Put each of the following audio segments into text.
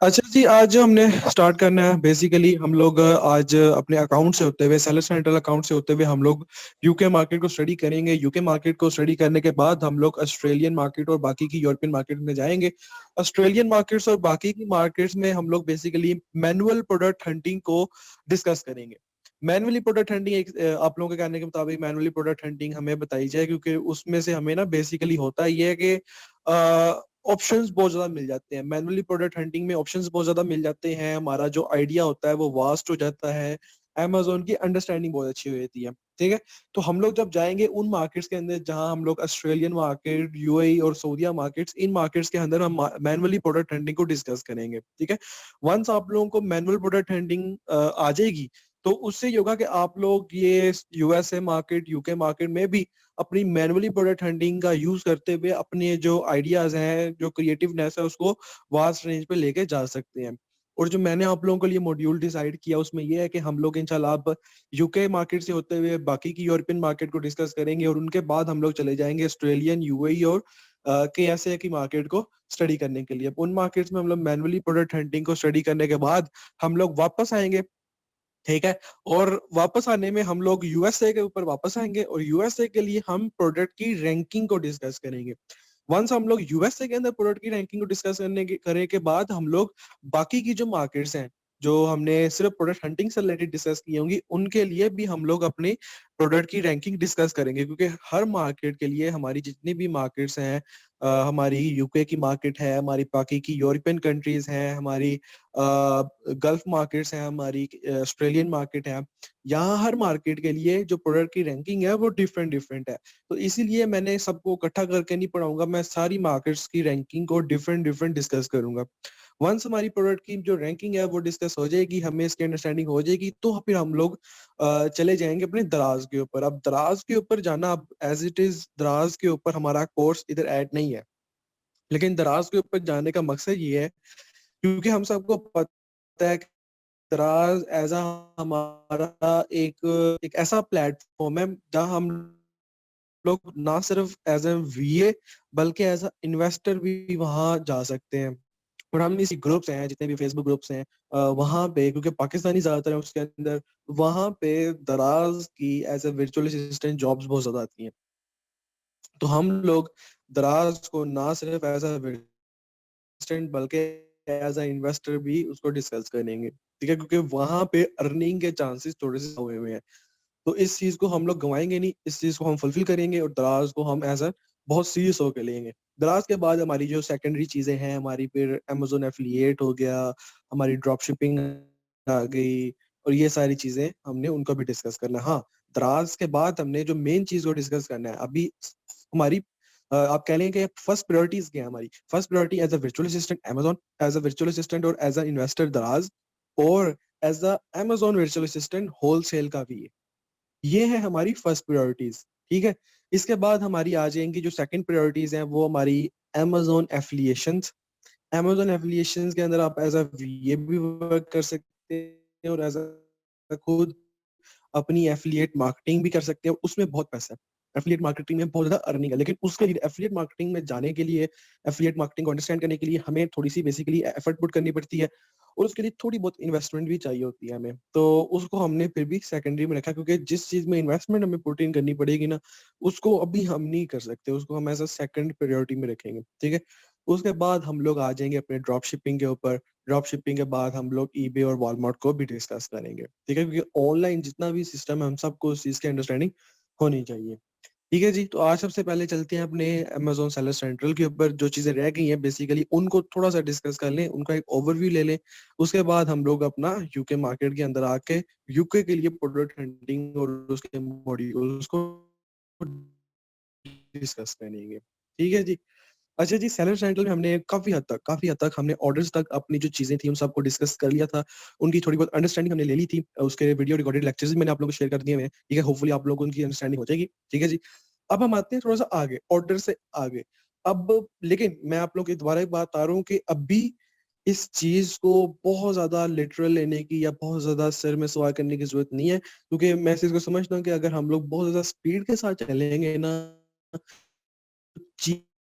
अच्छा जी, आज जो हमने स्टार्ट करना है बेसिकली हम लोग आज अपने अकाउंट से होते हुए सेलर सेंट्रल अकाउंट से होते हुए हम लोग यूके मार्केट को स्टडी करेंगे। यूके मार्केट को स्टडी करने के बाद हम लोग ऑस्ट्रेलियन मार्केट और बाकी की यूरोपियन मार्केट में जाएंगे। ऑस्ट्रेलियन मार्केट्स और बाकी की मार्केट्स में हम लोग बेसिकली मैनुअल प्रोडक्ट हंटिंग को डिस्कस करेंगे। मैनुअली प्रोडक्ट हंटिंग एक आप लोगों के कहने के मुताबिक मैनुअली प्रोडक्ट हंटिंग हमें बताई जाए, क्योंकि उसमें से हमें ना बेसिकली होता ये है कि ऑप्शंस बहुत ज्यादा मिल जाते हैं। मैनुअली प्रोडक्ट हंटिंग में ऑप्शंस बहुत ज्यादा मिल जाते हैं, हमारा जो आइडिया होता है वो वास्ट हो जाता है, Amazon की अंडरस्टैंडिंग बहुत अच्छी हो जाती है। ठीक है, तो हम लोग जब जाएंगे उन मार्केट्स के अंदर जहां हम लोग ऑस्ट्रेलियन मार्केट, यूएई और सऊदीया मार्केट्स, इन मार्केट्स के अंदर हम मैनुअली प्रोडक्ट हंटिंग को डिस्कस करेंगे। ठीक है, वंस आप लोगों को मैनुअल प्रोडक्ट हंटिंग आ जाएगी तो उससे ये होगा कि आप लोग ये यूएसए मार्केट, यूके मार्केट में भी अपनी मैनुअली प्रोडक्ट हंटिंग का यूज करते हुए अपने जो आइडियाज हैं, जो क्रिएटिवनेस है, उसको वास्ट रेंज पे लेके जा सकते हैं। और जो मैंने आप लोगों के लिए मॉड्यूल डिसाइड किया उसमें यह है कि हम लोग इंशाल्लाह अब यूके मार्केट से होते हुए बाकी की यूरोपियन मार्केट को डिस्कस करेंगे और उनके बाद हम लोग चले जाएंगे ऑस्ट्रेलियन, यूएई और केएसए की मार्केट को स्टडी करने के लिए। उन मार्केट्स में हम लोग मैनुअली प्रोडक्ट हंटिंग को स्टडी करने के बाद हम लोग वापस आएंगे। ठीक है, और वापस आने में हम लोग यूएसए के ऊपर वापस आएंगे और यूएसए के लिए हम प्रोडक्ट की रैंकिंग को डिस्कस करेंगे। वंस हम लोग यूएसए के अंदर प्रोडक्ट की रैंकिंग को डिस्कस करने के बाद हम लोग बाकी की जो मार्केट्स हैं, जो हमने सिर्फ प्रोडक्ट हंटिंग से रिलेटेड डिस्कस की होंगी, उनके लिए भी हम लोग अपनी प्रोडक्ट की रैंकिंग डिस्कस करेंगे। क्योंकि हर मार्केट के लिए हमारी जितनी भी मार्केट्स हैं, हमारी यूके की मार्केट है, हमारी बाकी की यूरोपियन कंट्रीज हैं, हमारी गल्फ मार्केट्स हैं, हमारी ऑस्ट्रेलियन मार्केट है, यहाँ हर मार्केट के लिए जो प्रोडक्ट की रैंकिंग है वो डिफरेंट डिफरेंट है। तो इसीलिए मैंने सबको इकट्ठा करके नहीं पढ़ाऊंगा, मैं सारी मार्केट्स की रैंकिंग को डिफरेंट डिफरेंट डिस्कस करूंगा। वंस हमारी प्रोडक्ट की जो रैंकिंग है वो डिस्कस हो जाएगी, हमें इसकी अंडरस्टैंडिंग हो जाएगी, तो फिर हम लोग चले जाएंगे अपने दराज के ऊपर। अब दराज के ऊपर जाना, अब एज इट इज दराज के ऊपर हमारा कोर्स इधर ऐड नहीं है, लेकिन दराज के ऊपर जाने का मकसद ये है क्योंकि हम सबको पता है कि दराज एज अ हमारा एक ऐसा प्लेटफॉर्म है जहां हम लोग ना सिर्फ एज ए वीए बल्कि एज अ इन्वेस्टर भी वहां जा सकते हैं। और हम इसी ग्रुप्स हैं, जितने भी फेसबुक ग्रुप्स हैं, वहां पे क्योंकि पाकिस्तानी ज्यादातर है उसके अंदर, वहां पे दराज की as a virtual assistant jobs बहुत ज्यादा आती हैं। तो हम लोग दराज को ना सिर्फ एज अ असिस्टेंट बल्कि एज अ इन्वेस्टर भी उसको डिस्कस करेंगे। ठीक है, क्योंकि वहां पे अर्निंग के चांसेस थोड़े से हुए हुए हैं। तो इस चीज को हम लोग गंवाएंगे नहीं, इस चीज को हम फुलफिल करेंगे और दराज को हम एज अ बहुत सीरियस होकर लेंगे। दराज के बाद हमारी जो सेकेंडरी चीजें हैं, हमारी फिर अमेजोन एफिलिएट हो गया, हमारी ड्रॉप शिपिंग आ गई, और ये सारी चीजें हमने उनको भी डिस्कस करना है। हाँ, दराज के बाद हमने जो मेन चीज को डिस्कस करना है अभी हमारी, आप कह लेंगे फर्स्ट प्रायोरिटीज क्या है हमारी। First priority as a virtual assistant Amazon, as a virtual assistant और एज अ इन्वेस्टर दराज, और as a Amazon virtual assistant wholesale का भी है। ये है हमारी फर्स्ट प्रायोरिटीज। ठीक है, इसके बाद हमारी आ जाएंगी जो सेकंड प्रायोरिटीज हैं, वो हमारी अमेजोन एफिलिएशंस। अमेजोन एफिलिएशंस के अंदर आप एज अ वीए भी वर्क कर सकते हैं और एज अ खुद अपनी एफिलिएट मार्केटिंग भी कर सकते हैं, उसमें बहुत पैसा है। एफिलिएट मार्केटिंग में बहुत ज्यादा अर्निंग है, लेकिन उसके लिए एफिलिएट मार्केटिंग में जाने के लिए, एफिलिएट मार्केटिंग को अंडरस्टैंड करने के लिए हमें थोड़ी सी बेसिकली एफर्ट पुट करनी पड़ती है, और उसके लिए थोड़ी बहुत इन्वेस्टमेंट भी चाहिए होती है हमें। तो उसको हमने फिर भी सेकेंडरी में रखा, क्योंकि जिस चीज में इन्वेस्टमेंट हमें पुट इन करनी पड़ेगी ना, उसको अभी हम नहीं कर सकते, उसको हम एज अ सेकंड प्रायोरिटी में रखेंगे। ठीक है, उसके बाद हम लोग आ जाएंगे अपने ड्रॉप शिपिंग के ऊपर। ड्रॉप शिपिंग के बाद हम लोग ईबे और वॉलमार्ट को भी डिस्कस करेंगे। ठीक है, क्योंकि ऑनलाइन जितना भी सिस्टम है हम सबको उस चीज की अंडरस्टैंडिंग होनी चाहिए। ठीक है जी, तो आज सबसे पहले चलते हैं अपने अमेजोन सेलर सेंट्रल के ऊपर। जो चीजें रह गई हैं बेसिकली उनको थोड़ा सा डिस्कस कर लें, उनका एक ओवरव्यू ले लें। उसके बाद हम लोग अपना यूके मार्केट के अंदर आके यूके के लिए प्रोडक्ट हंटिंग और उसके मॉड्यूल्स को डिस्कस करेंगे। ठीक है जी। अच्छा जी, सेलर सेंट्रल में हमने काफी हद तक हमने ऑर्डर्स तक अपनी जो चीजें थी उन सबको डिस्कस कर लिया था। उनकी थोड़ी बहुत अंडरस्टैंडिंग हमने ले ली थी, उसके वीडियो रिकॉर्डेड लेक्चर्स भी मैंने आप लोगों को शेयर कर दिए हुए हैं। ठीक है, होपफुली आप लोगों को उनकी अंडरस्टैंडिंग हो जाएगी। ठीक है जी, अब हम आते हैं थोड़ा सा आगे, ऑर्डर से आगे। अब लेकिन मैं आप लोगों की दोबारा एक बात बता रहा हूँ कि अभी इस चीज को बहुत ज्यादा लिटरल लेने की या बहुत ज्यादा सिर में सवार करने की जरूरत नहीं है, क्योंकि मैं इस चीज को समझता हूँ कि अगर हम लोग बहुत ज्यादा स्पीड के साथ चलेंगे ना,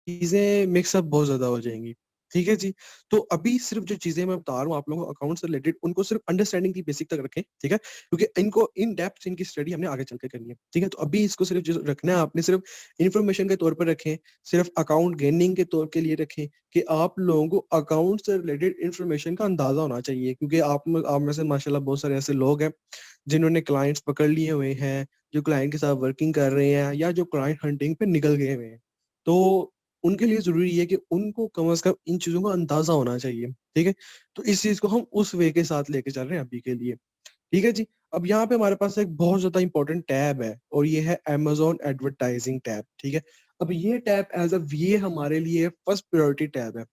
चीजें मिक्सअप बहुत ज्यादा हो जाएंगी। ठीक है जी। तो अभी सिर्फ जो चीजें मैं बता रहा हूँ आप लोगों को अकाउंट से रिलेटेड, उनको सिर्फ अंडरस्टैंडिंग की बेसिक तक रखें, ठीक है, क्योंकि इनको इन डेप्थ इनकी स्टडी हमने आगे चल के करनी है, ठीक है। तो अभी इसको सिर्फ जो रखना है आपने, सिर्फ इन्फॉर्मेशन के तौर पर रखें, सिर्फ अकाउंट गेनिंग के तौर के लिए रखें कि आप लोगों को अकाउंट से रिलेटेड इन्फॉर्मेशन का अंदाजा होना चाहिए, क्योंकि आप में से माशाल्लाह बहुत सारे ऐसे लोग हैं जिन्होंने क्लाइंट्स पकड़ लिए हुए हैं, जो क्लाइंट के साथ वर्किंग कर रहे हैं या जो क्लाइंट हंटिंग पे निकल गए हुए हैं। तो उनके लिए ज़रूरी है कि उनको कम से कम इन चीज़ों का अंदाज़ा होना चाहिए, ठीक है? तो इस चीज़ को हम उस वे के साथ लेके चल रहे हैं अभी के लिए, ठीक है जी? अब यहाँ पे हमारे पास एक बहुत ज़्यादा इम्पोर्टेंट टैब है और ये है अमेज़न एडवर्टाइज़िंग टैब, ठीक है? अब ये टैब एज़ अ ये हमारे लिए फर्स्ट प्रायोरिटी टैब है।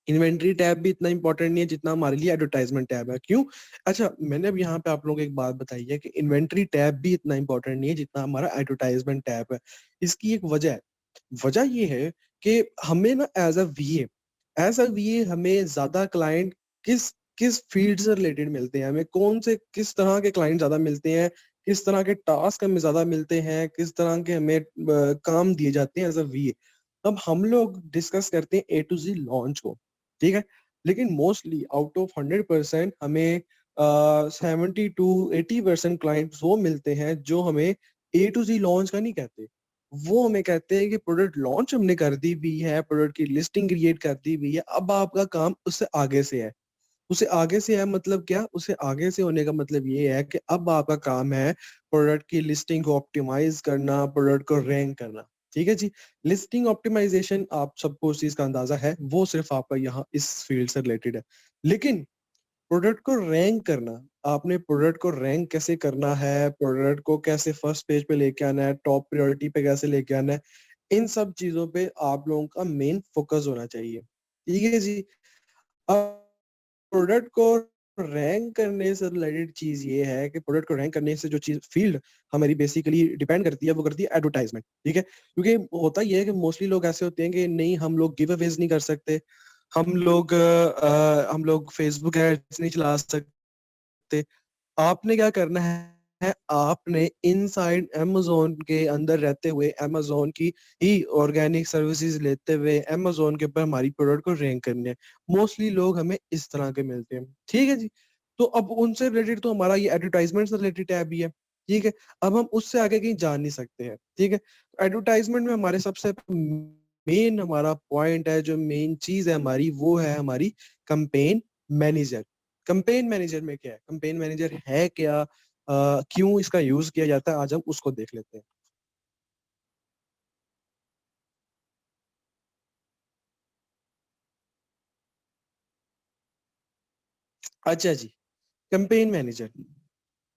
इन्वेंटरी टैब भी इतना इम्पोर्टेंट नहीं है जितना हमारे लिए एडवर्टाइजमेंट टैब है। क्यों? अच्छा, मैंने अब यहाँ पे आप लोगों को एक बात बताई है कि इन्वेंटरी टैब भी इतना इम्पोर्टेंट नहीं है जितना हमारा एडवर्टाइजमेंट टैब है। इसकी एक वजह है। वजह ये है कि हमें ना एज़ अ वीए हमें ज़्यादा क्लाइंट किस किस फ़ील्ड से रिलेटेड मिलते हैं, हमें कौन से किस तरह के क्लाइंट ज़्यादा मिलते हैं, किस तरह के टास्क हमें ज़्यादा मिलते हैं, किस तरह के हमें काम दिए जाते हैं एज़ अ वीए। अब हम लोग डिस्कस करते हैं ए टू ज़ी लॉन्च को, ठीक है? लेकिन मोस्टली आउट ऑफ 100% हमें 70 टू 80% क्लाइंट्स वो मिलते हैं जो हमें ए टू ज़ी लॉन्च का नहीं कहते। वो हमें कहते हैं कि प्रोडक्ट लॉन्च हमने कर दी भी है, प्रोडक्ट की लिस्टिंग क्रिएट कर दी भी है, अब आपका काम उससे आगे से है। उससे आगे से है मतलब क्या? उससे आगे से होने का मतलब ये है कि अब आपका काम है प्रोडक्ट की लिस्टिंग को ऑप्टिमाइज़ करना, प्रोडक्ट को रैंक करना। ठीक है जी? लिस्टिंग ऑप्टिमाइज़ेशन आप सबको उस चीज़ का अंदाज़ा है, वो सिर्फ़ आपका यहाँ इस फ़ील्ड से रिलेटेड है। लेकिन प्रोडक्ट को रैंक करना, आपने प्रोडक्ट को रैंक कैसे करना है, प्रोडक्ट को कैसे फर्स्ट पेज पे लेके आना है, टॉप प्रायोरिटी पे कैसे लेके आना है, इन सब चीज़ों पे आप लोगों का मेन फ़ोकस होना चाहिए। ठीक है जी? अब प्रोडक्ट को रैंक करने से रिलेटेड चीज़ ये है कि प्रोडक्ट को रैंक करने से जो चीज़ फ़ील्ड हमारी बेसिकली डिपेंड करती है, वो करती है एडवर्टाइज़मेंट, ठीक है? क्योंकि होता ये है कि मोस्टली लोग ऐसे होते हैं कि नहीं हम लोग गिव अवेज़ नहीं कर सकते, हम लोग फेसबुक एड्स नहीं चला सकते। आपने क्या करना है, आपने इनसाइड अमेज़न के अंदर रहते हुए अमेज़न की ही ऑर्गेनिक सर्विसेज़ लेते हुए अमेज़न के ऊपर हमारी प्रोडक्ट को रैंक करनी है। मोस्टली लोग हमें इस तरह के मिलते हैं। ठीक है जी? तो अब उनसे रिलेटेड तो हमारा ये एडवर्टाइज़मेंट से रिलेटेड टैब ही है। ठीक है? अब हम उससे आगे कहीं जा नहीं सकते हैं। ठीक है? एडवर्टाइज़मेंट में हमारे सबसे मेन हमारा पॉइंट है, जो मेन चीज़ है हमारी, वो है हमारी कैम्पेन मैनेजर। कैम्पेन मैनेजर में क्या है? कैम्पेन मैनेजर है क्या? क्यों इसका यूज़ किया जाता है? आज हम उसको देख लेते हैं। अच्छा जी, कैम्पेन मैनेजर।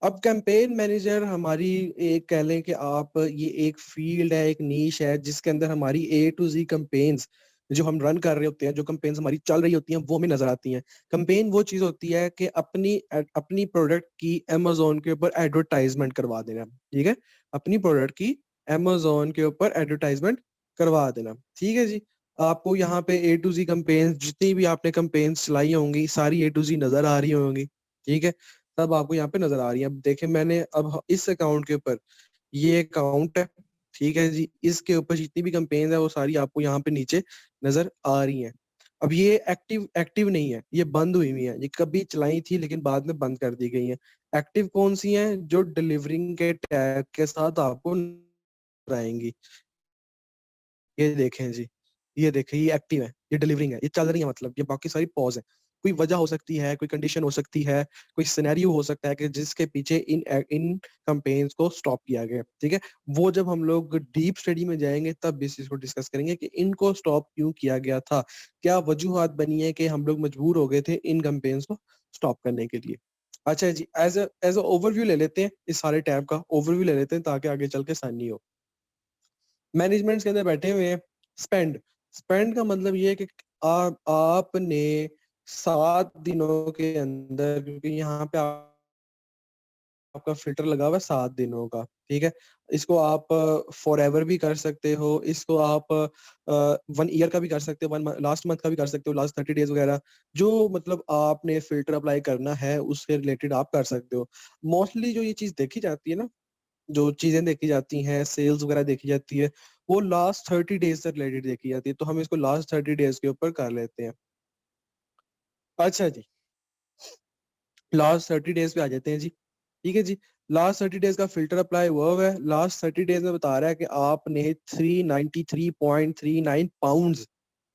अब कैंपेन मैनेजर हमारी एक कह लें कि आप ये एक फ़ील्ड है, एक नीश है जिसके अंदर हमारी ए टू ज़ी कैंपेन्स जो हम रन कर रहे होते हैं, जो कैंपेन्स हमारी चल रही होती हैं, वो हमें नज़र आती हैं। कैंपेन वो चीज़ होती है कि अपनी प्रोडक्ट की अमेज़न के ऊपर एडवर्टाइज़मेंट करवा देना, ठीक है? अपनी प्रोडक्ट की अमेज़न के ऊपर एडवर्टाइज़मेंट करवा देना, ठीक है जी? आपको यहाँ पे ए टू ज़ी कैंपेन्स जितनी भी आपने कैंपेन्स चलाई होंगी, सारी ए टू ज़ी नज़र आ रही होंगी, ठीक है? तब आपको यहाँ पे नज़र आ रही है। अब देखिए मैंने अब इस अकाउंट के ऊपर ये अकाउंट है, ठीक है जी? इसके ऊपर जितनी भी कैम्पेन्स है वो सारी आपको यहाँ पे नीचे नज़र आ रही हैं। अब ये एक्टिव एक्टिव नहीं है, ये बंद हुई हुई हैं। ये कभी चलाई थी लेकिन बाद में बंद कर दी गई हैं। एक्टिव कौन-सी हैं? जो डिलीवरिंग के टैग के साथ आपको नज़र आएँगी। ये देखें जी, ये देखें ये एक्टिव है, ये डिलीवरिंग है, ये चल रही है मतलब, ये बाकी सारी पॉज़ है। कोई वजह हो सकती है, कोई कंडीशन हो सकती है, कोई सिनेरियो हो सकता है कि जिसके पीछे इन कैम्पेन्स को स्टॉप किया गया, ठीक है? वो जब हम लोग डीप स्टडी में जाएँगे तब इस चीज़ को डिस्कस करेंगे कि इनको स्टॉप क्यों किया गया था? क्या वजूहात बनी है कि हम लोग मजबूर हो गए थे इन कैम्पेन्स को स्टॉप करने के लिए? अच्छा जी, एज़ अ ओवरव्यू ले लेते हैं, इस सारे टैब का ओवरव्यू ले लेते हैं ताकि आगे चल के आसानी हो। मैनेजमेंट्स के अंदर बैठे हुए हैं। स्पेंड, स्पेंड का मतलब ये है कि आपने 7 दिनों के अंदर, क्योंकि यहाँ पे आपका फ़िल्टर लगा हुआ है 7 दिनों का, ठीक है? इसको आप फॉरएवर भी कर सकते हो, इसको आप 1 ईयर का भी कर सकते हो, 1 लास्ट मंथ का भी कर सकते हो, लास्ट 30 डेज़ वगैरह। जो मतलब आपने फ़िल्टर अप्लाई करना है, उससे रिलेटेड आप कर सकते हो। मोस्टली जो ये चीज़ देखी जाती है ना, जो चीजें देखी जाती हैं, सेल्स वगैरह देखी जाती है, वो लास्ट 30 डेज से रिलेटेड देखी जाती है, तो हम इसको लास्ट 30 डेज के ऊपर कर लेते हैं। अच्छा जी, लास्ट 30 डेज पे आ जाते हैं जी। ठीक है जी, लास्ट 30 डेज का फिल्टर अप्लाई हुआ हुआ है। लास्ट 30 डेज में बता रहा है कि आपने 393.39 पाउंड,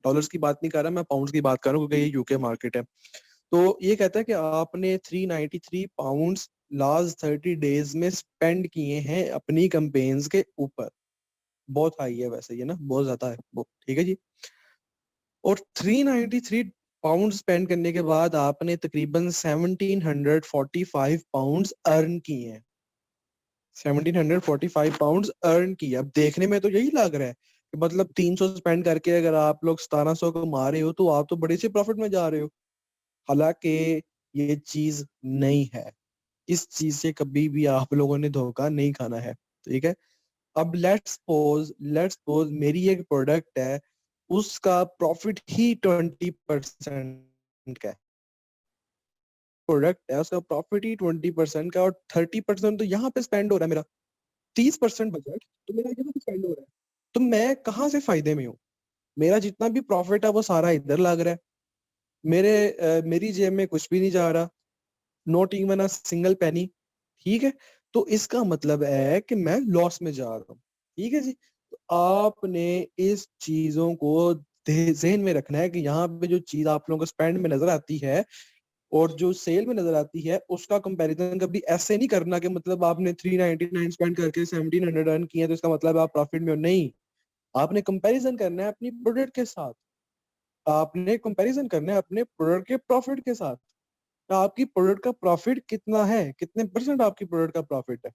डॉलर्स की बात नहीं कर रहा मैं, पाउंड्स की बात कर रहा हूँ क्योंकि ये यूके मार्केट है। तो ये कहता है कि आपने 393 पाउंड्स लास्ट 30 डेज में स्पेंड किए हैं अपनी कंपेन्स के ऊपर। बहुत हाई है वैसे ये ना, बहुत ज्यादा है वो, ठीक है जी। और 393 पाउंड स्पेंड करने के बाद आपने तकरीबन 1745 पाउंड अर्न किए हैं। 1745 पाउंड अर्न किए। अब देखने में तो यही लग रहा है कि मतलब 300 स्पेंड करके अगर आप लोग 1700 कमा रहे हो तो आप तो बड़े से प्रॉफिट में जा रहे हो। हालांकि ये चीज नहीं है, इस चीज से कभी भी आप लोगों ने धोखा नहीं खाना है, ठीक है। अब लेट्स सपोज मेरी एक प्रोडक्ट है, उसका प्रॉफिट ही 20% का है। प्रोडक्ट है उसका प्रॉफिट ही 20% का, और 30% तो यहाँ पे स्पेंड हो रहा है मेरा, 30% बजट तो मेरा यहाँ पे स्पेंड हो रहा है। तो मैं कहाँ से फायदे में हूँ? मेरा जितना भी प्रॉफिट है वो सारा इधर लग रहा है, मेरी जेब में कुछ भी नहीं जा रहा, not even a single penny. ठीक है, तो इसका मतलब है कि मैं लॉस में जा रहा हूँ। ठीक है जी, तो आपने इस चीजों को जहन में रखना है कि यहाँ पे जो चीज आप लोगों को स्पेंड में नजर आती है और जो सेल में नजर आती है उसका कंपैरिजन कभी ऐसे नहीं करना कि मतलब आपने 399 स्पेंड करके 1700 अर्न किए तो इसका मतलब आप प्रॉफिट में हो, नहीं। आपने कंपैरिजन करना है अपनी प्रोडक्ट के साथ, आपने कंपैरिजन करना है अपने प्रोडक्ट के प्रॉफिट के साथ। आपकी प्रोडक्ट का प्रॉफिट कितना है, कितने परसेंट आपकी प्रोडक्ट का प्रॉफिट है।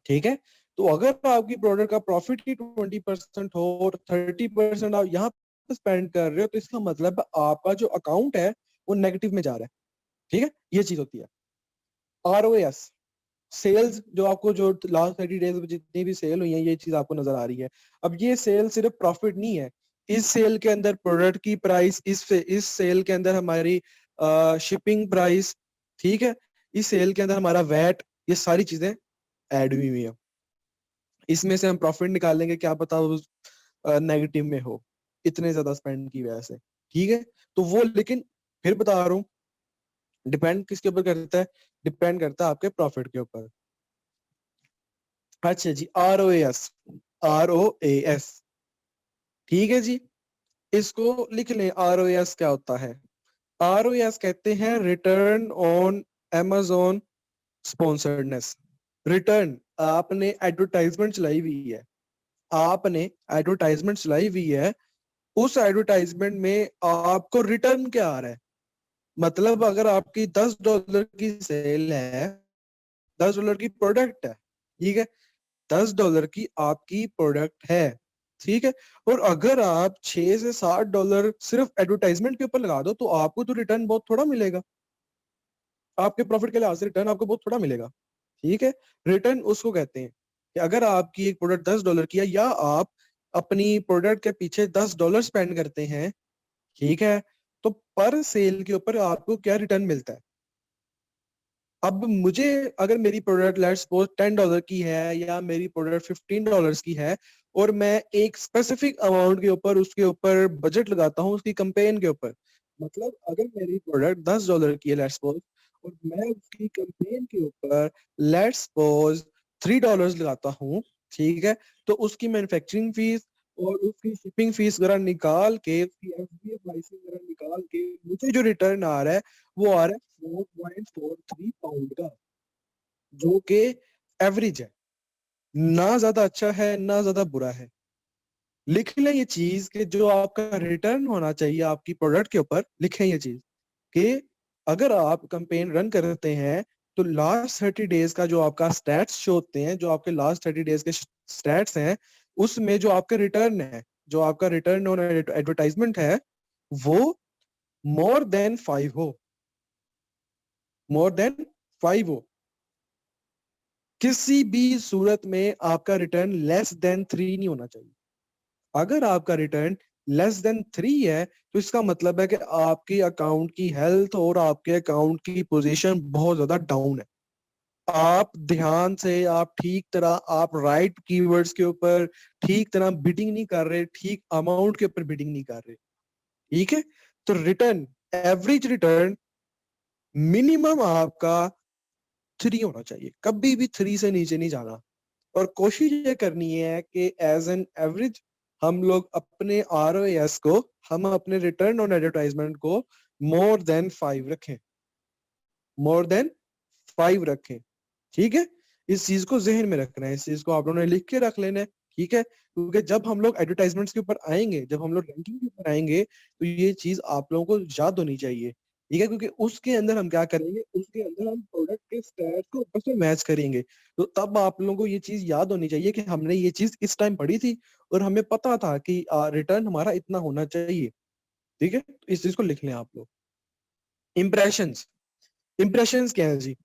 ठीक है, तो अगर आपकी प्रोडक्ट का प्रॉफिट ही 20% हो और 30% आप यहाँ पे स्पेंड कर रहे हो तो इसका मतलब आपका जो अकाउंट है वो नेगेटिव में जा रहा है। ठीक है, ये चीज होती है। ROAS, सेल्स जो आपको जो लास्ट 30 डेज में जितनी भी सेल हुई है ये चीज आपको नजर आ रही है। अब ये सेल सिर्फ प्रॉफिट नहीं है, इस सेल के अंदर प्रोडक्ट की प्राइस, इस सेल के अंदर हमारी शिपिंग प्राइस, ठीक है, इस सेल के अंदर हमारा वैट, ये सारी चीजें ऐड हुई हुई है। इसमें से हम प्रॉफिट निकालेंगे, क्या पता उस नेगेटिव में हो इतने ज्यादा स्पेंड की वजह से। ठीक है, तो वो लेकिन फिर बता रहा हूँ, डिपेंड किसके ऊपर करता है? डिपेंड करता है आपके प्रॉफिट के ऊपर। अच्छा जी, ROAS, ठीक है जी, इसको लिख लें। ROAS क्या होता है? ROAS कहते हैं रिटर्न ऑन Amazon स्पॉन्सर्डनेस। रिटर्न, आपने एडवर्टाइजमेंट चलाई हुई है, आपने एडवर्टाइजमेंट चलाई हुई है, उस एडवर्टाइजमेंट में आपको रिटर्न क्या आ रहा है? मतलब अगर आपकी $10 की सेल है, $10 की प्रोडक्ट है, ठीक है, $10 की आपकी प्रोडक्ट है, ठीक है, और अगर आप 6 से 7 डॉलर सिर्फ एडवर्टाइजमेंट के ऊपर लगा दो तो आपको तो रिटर्न बहुत थोड़ा मिलेगा, आपके प्रॉफिट के लिहाज से रिटर्न आपको बहुत थोड़ा मिलेगा। ठीक है, रिटर्न उसको कहते हैं कि अगर आपकी एक प्रोडक्ट $10 की है या आप अपनी प्रोडक्ट के पीछे $10 स्पेंड करते हैं, ठीक है, तो पर सेल के ऊपर आपको क्या रिटर्न मिलता है? अब मुझे, अगर मेरी प्रोडक्ट लेट्स सपोज $10 की है या मेरी प्रोडक्ट $15 की है और मैं एक स्पेसिफिक अमाउंट के ऊपर उसके ऊपर बजट लगाता हूँ उसकी कंपेन के ऊपर, मतलब अगर मेरी प्रोडक्ट $10 की है लेट्स सपोज, और मैं उसकी कंपेन के ऊपर लेट्स सपोज $3 लगाता हूँ, ठीक है, तो उसकी मैन्युफैक्चरिंग फीस और उसकी शिपिंग फीस वगैरह निकाल के, उसकी एफबीए प्राइसिंग वगैरह निकाल के मुझे जो रिटर्न आ रहा है वो आ रहा है 4.43 पाउंड का, जो कि एवरेज है, ना ज्यादा अच्छा है ना ज्यादा बुरा है। लिख लें ये चीज कि जो आपका रिटर्न होना चाहिए आपकी प्रोडक्ट के ऊपर, लिखें ये चीज कि अगर आप कंपेन रन करते हैं तो लास्ट 30 डेज का जो आपका स्टैट्स शो होते हैं, जो आपके लास्ट 30 डेज के स्टैट्स हैं, उसमें जो आपका रिटर्न है, जो आपका रिटर्न ऑन एडवर्टाइजमेंट है, वो मोर देन 5 हो, मोर देन 5 हो। किसी भी सूरत में आपका रिटर्न लेस देन 3 नहीं होना चाहिए। अगर आपका रिटर्न लेस देन 3 है तो इसका मतलब है कि आपकी अकाउंट की हेल्थ और आपके अकाउंट की पोजीशन बहुत ज्यादा डाउन है। आप ध्यान से, आप ठीक तरह, आप राइट कीवर्ड्स के ऊपर ठीक तरह बिडिंग नहीं कर रहे, ठीक अमाउंट के ऊपर बिडिंग नहीं कर रहे, ठीक है। तो रिटर्न, एवरेज रिटर्न मिनिमम आपका 3 होना चाहिए, कभी भी 3 से नीचे नहीं जाना। और कोशिश ये करनी है कि एज एन एवरेज हम लोग अपने ROAS को, हम अपने रिटर्न ऑन एडवर्टाइजमेंट को मोर देन 5 रखें, मोर देन 5 रखें, ठीक है। इस चीज को जहन में रखना है, इस चीज को आप लोगों ने लिख के रख लेना है, ठीक है। क्योंकि जब हम लोग एडवर्टाइजमेंट्स के ऊपर आएंगे, जब हम लोग रैंकिंग के ऊपर आएंगे, तो ये चीज आप लोगों को याद होनी चाहिए, ठीक है। क्योंकि उसके अंदर हम क्या करेंगे, उसके अंदर हम प्रोडक्ट के स्टैट को आपस में मैच करेंगे। तो तब आप लोगों को ये चीज याद होनी चाहिए कि हमने ये चीज इस टाइम पढ़ी थी और हमें पता था कि रिटर्न हमारा इतना होना चाहिए, ठीक है। तो इस चीज को लिख लें आप लोग। इंप्रेशंस, इंप्रेशंस क्या है जी?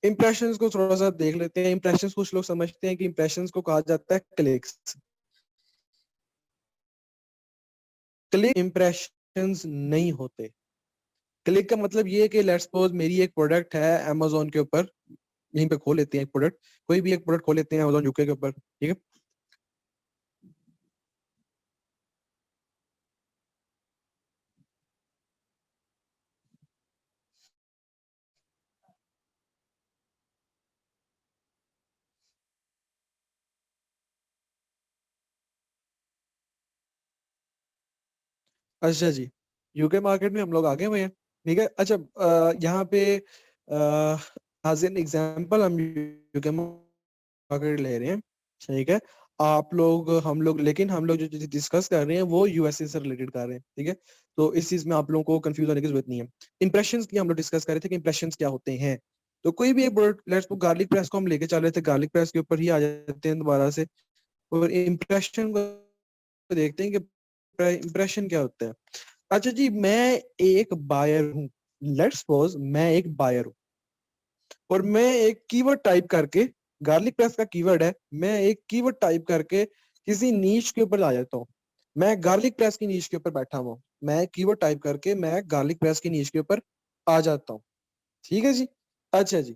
इंप्रेशंस को थोड़ा सा देख लेते हैं। इंप्रेशंस कुछ लोग समझते हैं कि इंप्रेशंस को कहा जाता है क्लिक्स। क्लिक इंप्रेशंस नहीं होते। क्लिक का मतलब ये है कि लेट्स सपोज मेरी एक प्रोडक्ट है अमेजोन के ऊपर, यहीं पे खोल लेते हैं एक प्रोडक्ट, कोई भी एक प्रोडक्ट खोल लेते हैं अमेजोन यूके के ऊपर, ठीक है। अच्छा जी, यूके मार्केट में हम लोग आगे हुए हैं, ठीक है। अच्छा, यहाँ पे एज एन एग्जांपल हम यूके मार्केट ले रहे हैं, ठीक है। आप लोग, हम लोग, लेकिन हम लोग जो डिस्कस कर रहे हैं वो यूएसए से रिलेटेड कर रहे हैं, ठीक है। तो इस चीज में आप लोगों को कंफ्यूज होने की जरूरत नहीं है। इंप्रेशंस की हम लोग डिस्कस कर रहे थे कि इंप्रेशंस क्या होते हैं। तो कोई भी एक product, let's suppose garlic press को हम लेके चल रहे थे, गार्लिक प्रेस के ऊपर ही आ जाते हैं दोबारा से, और इंप्रेशन को देखते हैं कि इंप्रेशन क्या होता है। अच्छा जी, मैं एक बायर हूँ, लेट्स सपोज मैं एक बायर हूँ, और मैं एक कीवर्ड टाइप करके, गार्लिक प्रेस का कीवर्ड है, मैं एक कीवर्ड टाइप करके किसी नीश के ऊपर आ जाता हूँ। मैं गार्लिक प्रेस की नीश के ऊपर बैठा हुआ हूँ, मैं कीवर्ड टाइप करके मैं गार्लिक प्रेस की नीश के ऊपर आ जाता हूँ, ठीक है जी। अच्छा जी,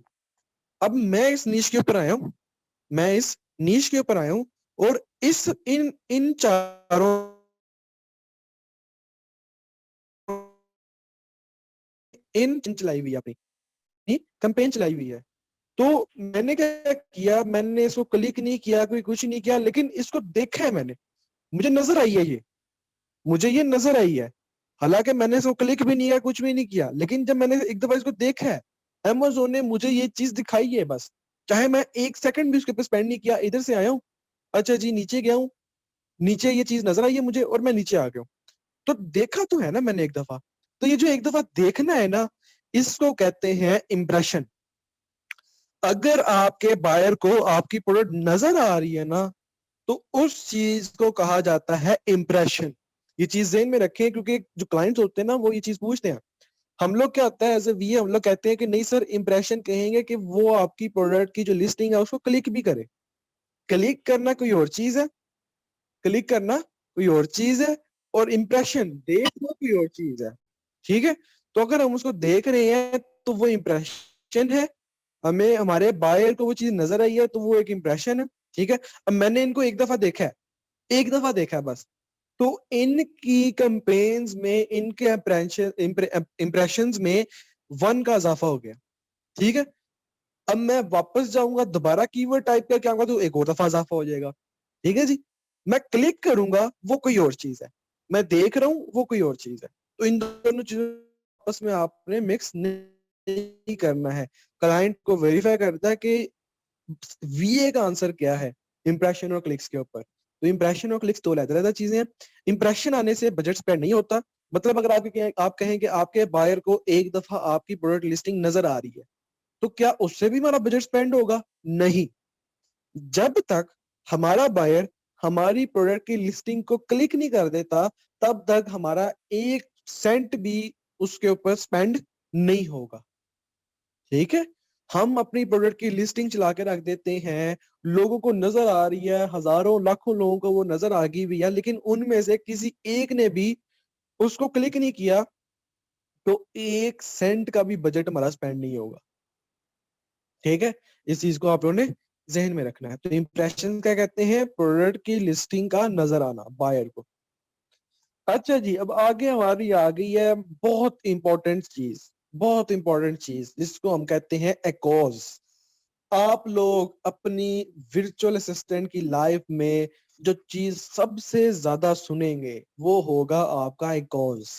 अब मैं इस नीश के ऊपर आया हूँ, मैं इस नीश के ऊपर आया हूँ, और इस इन इन चारों इन चलाई हुई है अपनी कैंपेन चलाई हुई है। तो मैंने क्या किया, मैंने इसको क्लिक नहीं किया, कोई कुछ नहीं किया, लेकिन इसको देखा है मैंने, मुझे नजर आई है ये, मुझे ये नजर आई है। हालांकि मैंने इसको क्लिक भी नहीं किया, कुछ भी नहीं किया, लेकिन जब मैंने एक दफा इसको देखा है, अमेजोन ने मुझे ये चीज दिखाई है बस, चाहे मैं एक सेकंड भी उसके ऊपर स्पेंड नहीं किया, इधर से आया हूँ, अच्छा जी नीचे गया हूँ, नीचे ये चीज नजर आई है मुझे और मैं नीचे आ गया हूँ। तो देखा तो है ना मैंने एक दफा। तो ये जो एक दफा देखना है ना, इसको कहते हैं इम्प्रेशन। अगर आपके बायर को आपकी प्रोडक्ट नजर आ रही है ना, तो उस चीज को कहा जाता है इम्प्रेशन। ये चीज ध्यान में रखें, क्योंकि जो क्लाइंट्स होते हैं ना वो ये चीज पूछते हैं। हम लोग क्या होता है एज ए वी, हम लोग कहते हैं कि नहीं सर, इम्प्रेशन कहेंगे कि वो आपकी प्रोडक्ट की जो लिस्टिंग है उसको क्लिक भी करे। क्लिक करना कोई और चीज है, क्लिक करना कोई और चीज है, और इम्प्रेशन देखना कोई और चीज है, ठीक है। तो अगर हम उसको देख रहे हैं तो वो इम्प्रेशन है, हमें हमारे बायर को वो चीज नजर आई है तो वो एक इम्प्रेशन है, ठीक है। अब मैंने इनको एक दफा देखा है, एक दफा देखा है बस, तो इनकी कैंपेन्स में, इनके इम्प्रेशंस में 1 का इजाफा हो गया, ठीक है। अब मैं वापस जाऊंगा, दोबारा कीवर्ड टाइप करके आऊंगा, तो एक और दफा इजाफा हो जाएगा, ठीक है जी। मैं क्लिक करूंगा वो कोई और चीज है, मैं देख रहा हूं वो कोई और चीज है। तो इन दोनों चीजों आपस में आपने मिक्स नहीं करना है। क्लाइंट को वेरीफाई करता है कि वीए का आंसर क्या है इंप्रेशन और क्लिक्स के ऊपर। तो इंप्रेशन और क्लिक्स दो अलग चीजें हैं। इंप्रेशन आने से बजट स्पेंड नहीं होता। मतलब अगर आप कहें कि आपके बायर को एक दफा आपकी प्रोडक्ट लिस्टिंग नजर आ रही है, तो क्या उससे भी हमारा बजट स्पेंड होगा? नहीं। जब तक हमारा बायर हमारी प्रोडक्ट की लिस्टिंग को क्लिक नहीं कर देता, तब तक हमारा 1 सेंट भी उसके ऊपर स्पेंड नहीं होगा, ठीक है। हम अपनी प्रोडक्ट की लिस्टिंग चला के रख देते हैं, लोगों को नजर आ रही है, हजारों लाखों लोगों को वो नजर आ गई भी है, लेकिन उनमें से किसी एक ने भी उसको क्लिक नहीं किया, तो 1 सेंट का भी बजट हमारा स्पेंड नहीं होगा। ठीक है, इस चीज को आप लोगों ने जहन में रखना है। तो इंप्रेशन क्या कहते हैं? प्रोडक्ट की लिस्टिंग का नजर आना बायर को। अच्छा जी, अब आगे हमारी आ गई है बहुत इंपॉर्टेंट चीज, बहुत इंपॉर्टेंट चीज जिसको हम कहते हैं एकॉज। आप लोग अपनी वर्चुअल असिस्टेंट की लाइफ में जो चीज सबसे ज्यादा सुनेंगे वो होगा आपका एकॉज।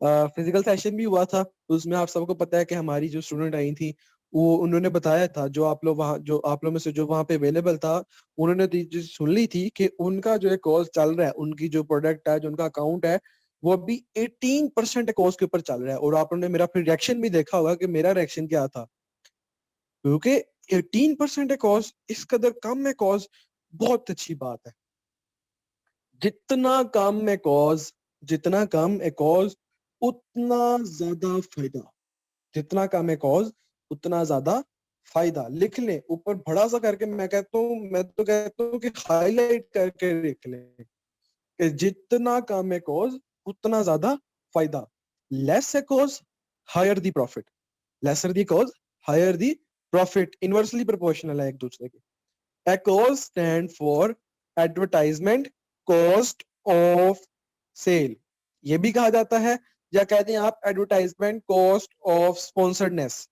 फिजिकल सेशन भी हुआ था, तो उसमें आप सबको पता है कि हमारी जो स्टूडेंट आई थी वो उन्होंने बताया था, जो आप लोग वहाँ, जो आप लोग में से जो वहाँ पे अवेलेबल था, उन्होंने तो ये चीज़ सुन ली थी कि उनका जो है कोर्स चल रहा है, उनकी जो प्रोडक्ट है, जो उनका अकाउंट है, वो अभी 18% कोर्स के ऊपर चल रहा है। और आपने मेरा फिर रिएक्शन भी देखा होगा कि मेरा रिएक्शन क्या था, क्योंकि 18% है कॉस्ट, इस कदर कम है कॉस्ट, बहुत अच्छी बात है। जितना कम है कॉस्ट, जितना कम है कॉस्ट, उतना ज्यादा फायदा। जितना कम है कॉज उतना ज्यादा फायदा। लिख लें ऊपर बड़ा सा करके, मैं कहता हूँ, मैं तो कहता हूँ कि हाईलाइट करके लिख लें कि जितना कम है कॉज उतना ज्यादा फायदा। लेस है ACoS, higher the profit. Lesser the ACoS, higher the profit, inversely proportional है एक दूसरे के। ACoS stand for advertisement cost of sale, ये भी कहा जाता है, या कहते हैं आप एडवर्टाइजमेंट कॉस्ट ऑफ स्पॉन्सर्डनेस,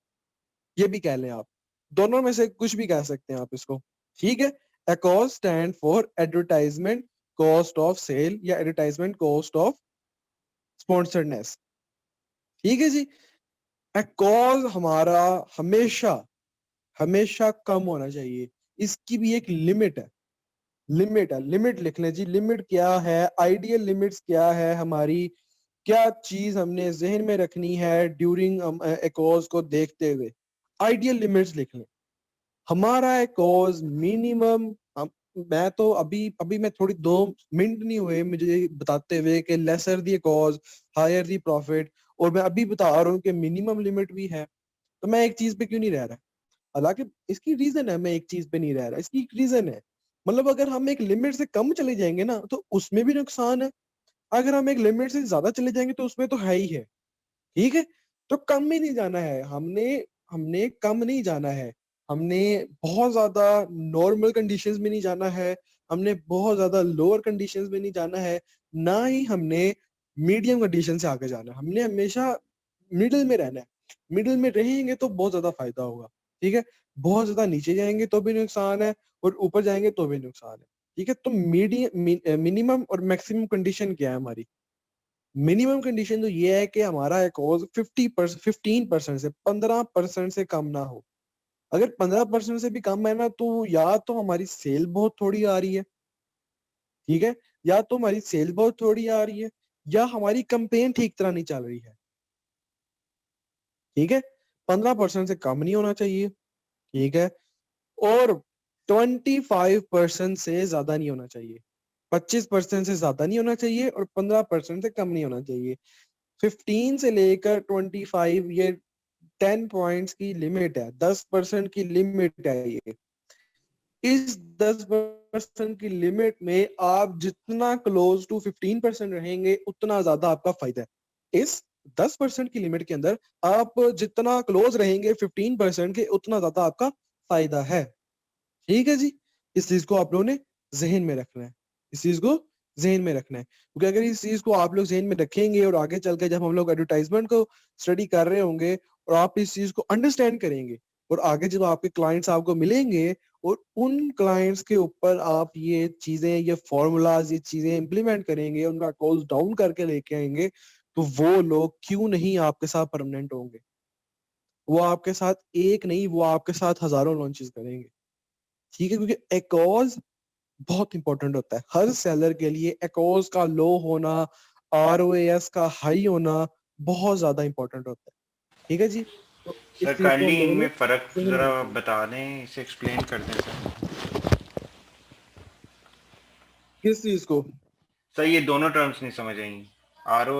ये भी कह लें आप। दोनों में से कुछ भी कह सकते हैं आप इसको। ठीक है, ACOS stand for advertisement cost of sale या एडवर्टाइजमेंट कॉस्ट ऑफ स्पॉन्सर्डनेस। ठीक है जी। अकॉस हमारा हमेशा हमेशा कम होना चाहिए, इसकी भी एक लिमिट है। लिमिट है, लिमिट लिख लें जी। लिमिट क्या है, आइडियल लिमिट्स क्या है हमारी, क्या चीज हमने जहन में रखनी है ड्यूरिंग अकॉस को देखते हुए। आइडियल लिमिट्स लिख लें। हमारा है कॉज मिनिमम, मैं तो अभी अभी मैं थोड़ी 2 मिनट नहीं हुए मुझे बताते हुए कि lesser the ACoS, higher the profit, और मैं अभी बता रहा हूँ कि मिनिमम लिमिट भी है। तो मैं एक चीज पे क्यों नहीं रह रहा? हालांकि इसकी रीजन है, मैं एक चीज पे नहीं रह रहा, इसकी एक रीजन है। मतलब अगर हम एक लिमिट से कम चले जाएंगे ना तो उसमें भी नुकसान है, अगर हम एक लिमिट से ज्यादा चले जाएंगे तो उसमें तो है ही है। ठीक है, तो कम ही नहीं जाना है हमने, हमने कम नहीं जाना है, हमने बहुत ज्यादा नॉर्मल कंडीशंस में नहीं जाना है, हमने बहुत ज्यादा लोअर कंडीशंस में नहीं जाना है, ना ही हमने मीडियम कंडीशन से आगे जाना है। हमने हमेशा मिडिल में रहना है। मिडिल में रहेंगे तो बहुत ज्यादा फायदा होगा। ठीक है, बहुत ज्यादा नीचे जाएंगे तो भी नुकसान है, और ऊपर जाएंगे तो भी नुकसान है। ठीक है, तो मीडियम, मिनिमम और मैक्सिमम कंडीशन क्या है हमारी? मिनिमम कंडीशन तो ये है कि हमारा कॉज 15% से 15% से कम ना हो। अगर 15% से भी कम है ना, तो या तो हमारी सेल बहुत थोड़ी आ रही है, ठीक है, या तो हमारी सेल बहुत थोड़ी आ रही है, या हमारी कंपेन ठीक तरह नहीं चल रही है। ठीक है, 15% से कम नहीं होना चाहिए। ठीक है, और 25% से ज्यादा नहीं होना चाहिए। 25% से ज्यादा नहीं होना चाहिए और 15% से कम नहीं होना चाहिए। 15 से लेकर 25, ये 10 पॉइंट्स की लिमिट है, 10% की लिमिट है ये। इस 10% की लिमिट में आप जितना क्लोज टू 15% रहेंगे उतना ज्यादा आपका फायदा है। इस 10% की लिमिट के अंदर आप जितना क्लोज रहेंगे 15% के, उतना ज्यादा आपका फायदा है। ठीक है जी, इस चीज को आप लोगों ने जहन में रखना है, इस चीज को जहन में रखना है, क्योंकि अगर इस चीज को आप लोग जहन में रखेंगे और आगे चल के जब हम लोग एडवर्टाइजमेंट को स्टडी कर रहे होंगे और आप इस चीज को अंडरस्टैंड करेंगे, और आगे जब आपके क्लाइंट्स आपको मिलेंगे और उन क्लाइंट्स के ऊपर आप ये चीजें, ये फॉर्मूलाज, ये चीजें इंप्लीमेंट करेंगे, उनका कॉस्ट डाउन करके लेके आएंगे, तो वो लोग क्यों नहीं आपके साथ परमानेंट होंगे? वो आपके साथ एक नहीं, वो आपके साथ हजारों लॉन्चेस करेंगे। ठीक है, क्योंकि एकॉज बहुत इंपॉर्टेंट होता है हर सेलर के लिए। एकॉज का लो होना, आरओएस का हाई होना बहुत ज्यादा इंपॉर्टेंट होता है। ठीक है जी, तो सर इस चीज को हम काइंडली लोगों ने इनमें फ़र्क जहन में ज़रा रखना है। बता दें, इसे एक्सप्लेन कर दें सर। किस चीज को? सर ये दोनों टर्म्स नहीं समझ आई। आर ओ